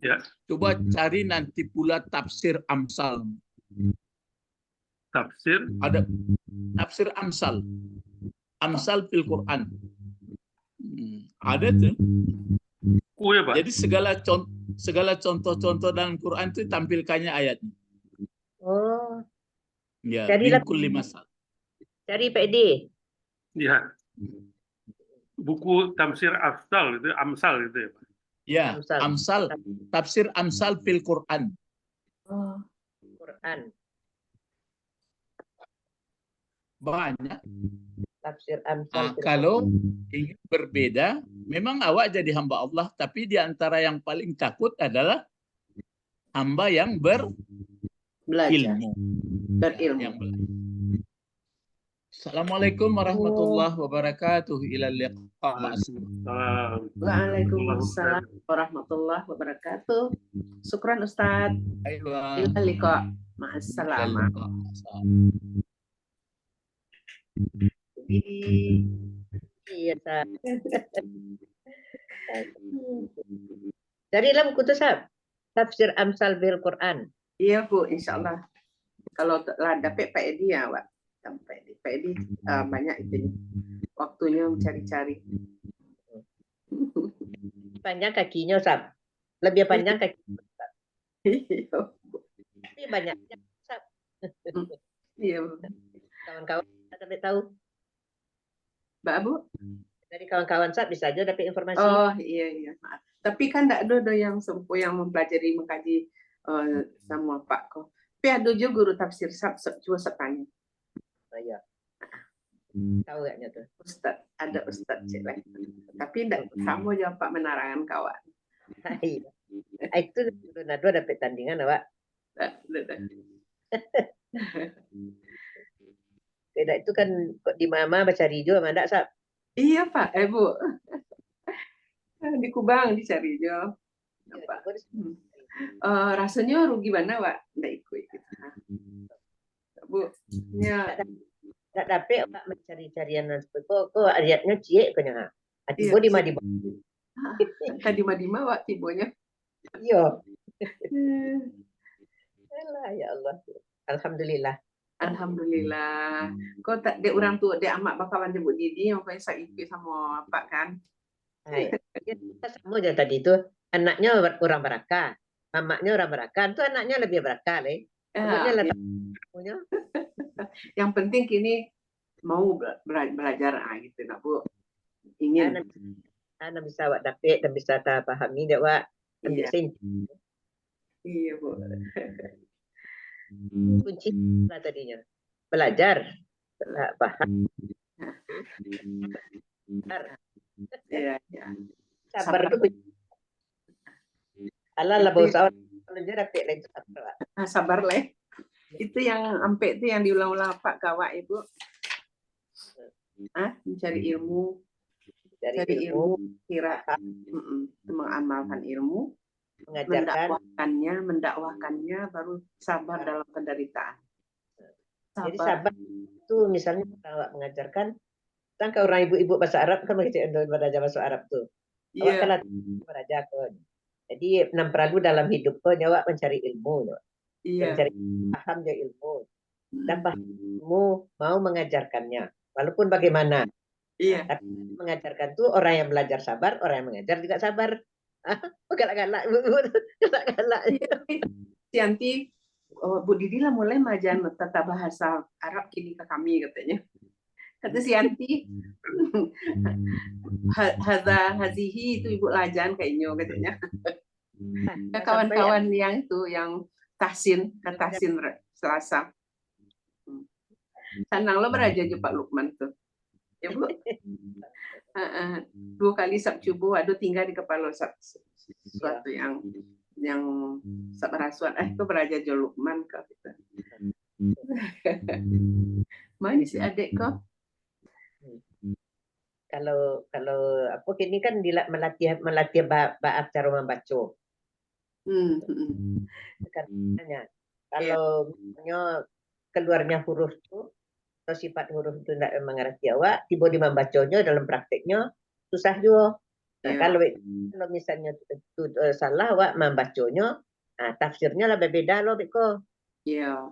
ya, coba cari nanti pula tafsir amsal. Ada tafsir amsal. Amsal fil Quran. Ada tuh. Ya, Pak. Jadi segala contoh-contoh dalam Quran itu tampilkannya ayatnya. Oh. Ya, cari kulli masal. Cari Pak Edi. Ya. Buku tafsir amsal gitu ya, Pak. Ya, amsal. Tafsir amsal fil Quran. Oh, Quran. Banyak. Tafsir amsal. Kalau ingin berbeda, memang awak jadi hamba Allah, tapi di antara yang paling takut adalah hamba yang berilmu. Assalamualaikum warahmatullahi wabarakatuh. Ila liqa. Waalaikumsalam warahmatullahi wabarakatuh. Syukran Ustaz. Ila liqa. Ma'assalam. Iya, carilah buku itu, Sab. Tafsir Amsal bil Quran. Iya, Bu, insyaallah. Kalau lah dapat Pak Edi ya, Pak. Pak Edi banyak itu waktunya mencari-cari. Panjang kakinya, Sab. Lebih panjang kakinya, Sab. Tapi banyaknya, Sab. Iya, Bu. Kawan-kawan dapat tahu. Mbak Bu? Dari kawan-kawan Sab bisa aja dapat informasi. Oh, iya. Maaf. Tapi kan tidak ada yang sempuh yang mempelajari mengkaji sama Pak kok. Tapi ada juga guru tafsir Sab cuma setanya. Oh, iya. Tahu gaknya tuh. Ustaz, ada Ustaz cewek. Tapi tidak sama jawab Pak menarangan kawan. Iya. Itu dua dapat tandingan, Pak. Beda itu kan di Mama baca Rijo sama enggak, Sab? Iya, Pak. Bu. Di Kubang dicari Jo. Rasanya rugi mana, Pak? Nggak ikut gitu. Bu, ya. Nggak dapat Pak mencari-carian kok ayatnya cie kayaknya. Atibo di Madima. Tadi Madima, Pak, tibonya. Iya. Ya Allah. Alhamdulillah. Alhamdulillah. Kok tak de orang tua de amak bakalan jemput Didi yang kayak saya ikut sama Pak kan? Sama aja tadi itu anaknya orang Barakah, mamanya orang Barakah, itu anaknya lebih Barakah le. Yang penting kini mau belajar gitu nak Bu. Ingin. Anak bisa awak dapat dan bisa tak pahami dak Wak. Iya Bu. Kunci tadinya belajar, paham. Iya. Sabar itu. Ala bausa belajar dapat lagi sabar leh. Itu yang ampe itu yang diulang-ulang Pak Kawak Ibu. Mencari ilmu, cari ilmu, kira mengamalkan ilmu, mendakwahkannya, baru sabar dalam penderitaan. Jadi sabar itu misalnya kalau mengajarkan, kan ke orang ibu-ibu bahasa Arab kan begitu belajar bahasa Arab tuh. Awak kan belajar kan. Jadi 6 peragu dalam hidup kau nyawa mencari ilmu, mencari paham je ilmu, dan ilmu mau mengajarkannya, walaupun bagaimana. Iya. Tapi mengajarkan tuh orang yang belajar sabar, orang yang mengajar juga sabar. Galak-galak, galak-galak. Nanti Bu Didi lah mulai majan tata bahasa Arab kini ke kami katanya. Kata si Yanti, hazihi itu ibu lajan kayaknya katanya. Kawan-kawan yang itu yang tahsin Selasa. Senang lo beraja aja Pak Lukman tuh. Ya Bu. 2 kali Sabtu aduh tinggal di kepala sesuatu yang sabarasuan itu beraja Jo Lukman kok gitu. Mana si adik kok? Kalau apa ini kan melatih bab cara membaca. Karena kalau misalnya keluarnya huruf itu atau sifat huruf itu tidak mengerti awak, tiba di membacanya dalam prakteknya susah juga. Nah, kalau misalnya itu salah awak membacanya, tafsirnya lah berbeda loh Beko. Iya.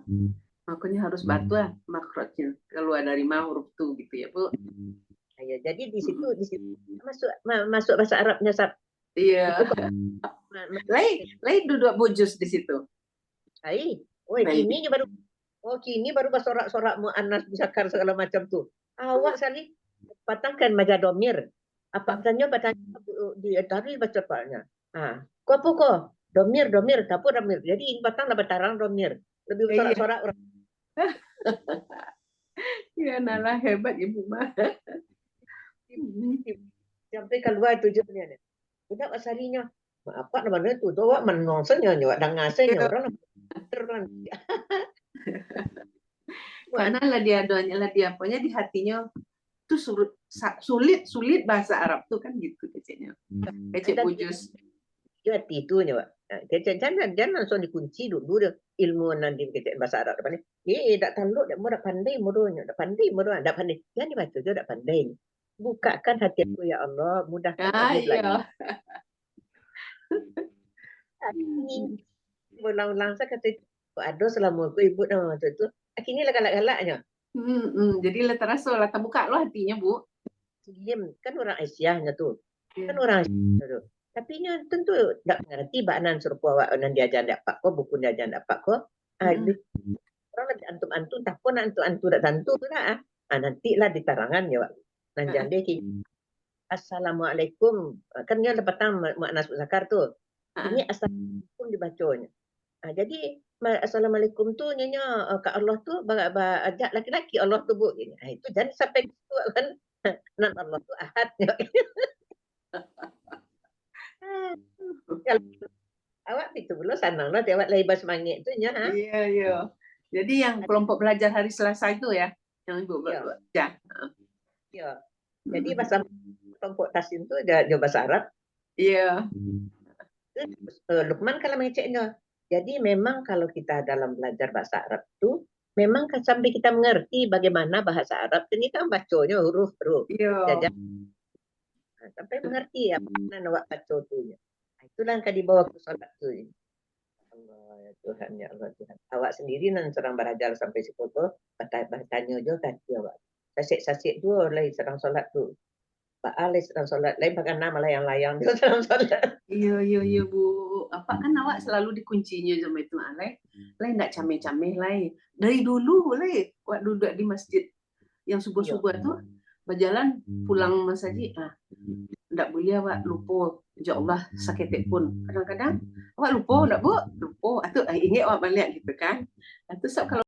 Makanya harus bantu lah makrotnya keluar dari huruf tuh gitu ya Bu. Ya, jadi di situ masuk bahasa Arabnya Sab. Iya. Lain duduk bujus di situ. Kini baru bersorak-sorak mu'annas muzakkar segala macam tuh. Awak sekali patangkan maja domir. Apa katanya di tadi baca paknya. Kok apa kok? Domir, kapur domir. Jadi ini batang lah batarang domir. Lebih bersorak-sorak orang. Ya nalah hebat Ibu mah. Sampai keluar tujuannya. Udah asarinya. Apa namanya itu? Tuh wak menonsenya, wak dangasenya orang. Karena lah dia punya di hatinya tuh sulit bahasa Arab tuh kan gitu keceknya. Kecek bujus. Hati itu nya, Pak. Jangan langsung dikunci dulu ilmu nanti kecek bahasa Arab depan. Tak tahu dak mau dak pandai modonya, dak pandai. Jangan dibaca je dak pandai. Bukakan hatiku ya Allah, mudahkan aku belajar. Ulang-ulang saya kata aduh selama aku ibu nama itu akhirnya lah galak-galaknya. Jadi lah terasa lah terbuka loh hatinya Bu. Diam kan orang Asianya tuh. Kan orang Asia tuh. Tapi nya tentu tidak mengerti banan serupa awak nan diajar dapat kok buku diajar dapat kok. Orang lebih antum-antum tak pun antum-antum tak tentu lah. Nanti lah di tarangan ya Wak. Nan jande ki Assalamualaikum. Kan nya petang mu'annas muzakkar tuh. Ini assalamualaikum dibacanya. Jadi assalamualaikum tuh nyonya ke Allah tuh ajak laki-laki Allah tuh Bu. Itu jangan sampai gitu kan. Nan Allah tuh ahad. Awak itu belum sanang lo awak lebar semangat itu nya. Iya. Jadi yang kelompok belajar hari Selasa itu ya yang Ibu baca. Iya. Jadi bahasa kelompok tasin itu ada bahasa Arab. Iya. Lukman kalau mengeceknya. Jadi memang kalau kita dalam belajar bahasa Arab itu memang sampai kita mengerti bagaimana bahasa Arab ini kan bacanya huruf-huruf. Iya. Sampai mengerti apa nak baca tu. Itulah yang dibawa ke solat tu. Allah ya Tuhan ya Allah Tuhan. Awak sendiri nan serang belajar sampai situ bertanya juga kan awak. Sasik tu lagi serang solat tu. Pak Ali sedang solat, lain pakai nama layang-layang dia sedang solat. Iya Bu. Apa kan awak selalu dikuncinya sama itu Alay. Lain enggak cameh-cameh lain. Dari dulu lain waktu duduk di masjid yang subuh-subuh tuh berjalan pulang masjid enggak boleh awak lupa ya Allah sakit pun. Kadang-kadang awak lupa enggak Bu? Lupa. Atau ingat awak balik gitu kan. Atau kalau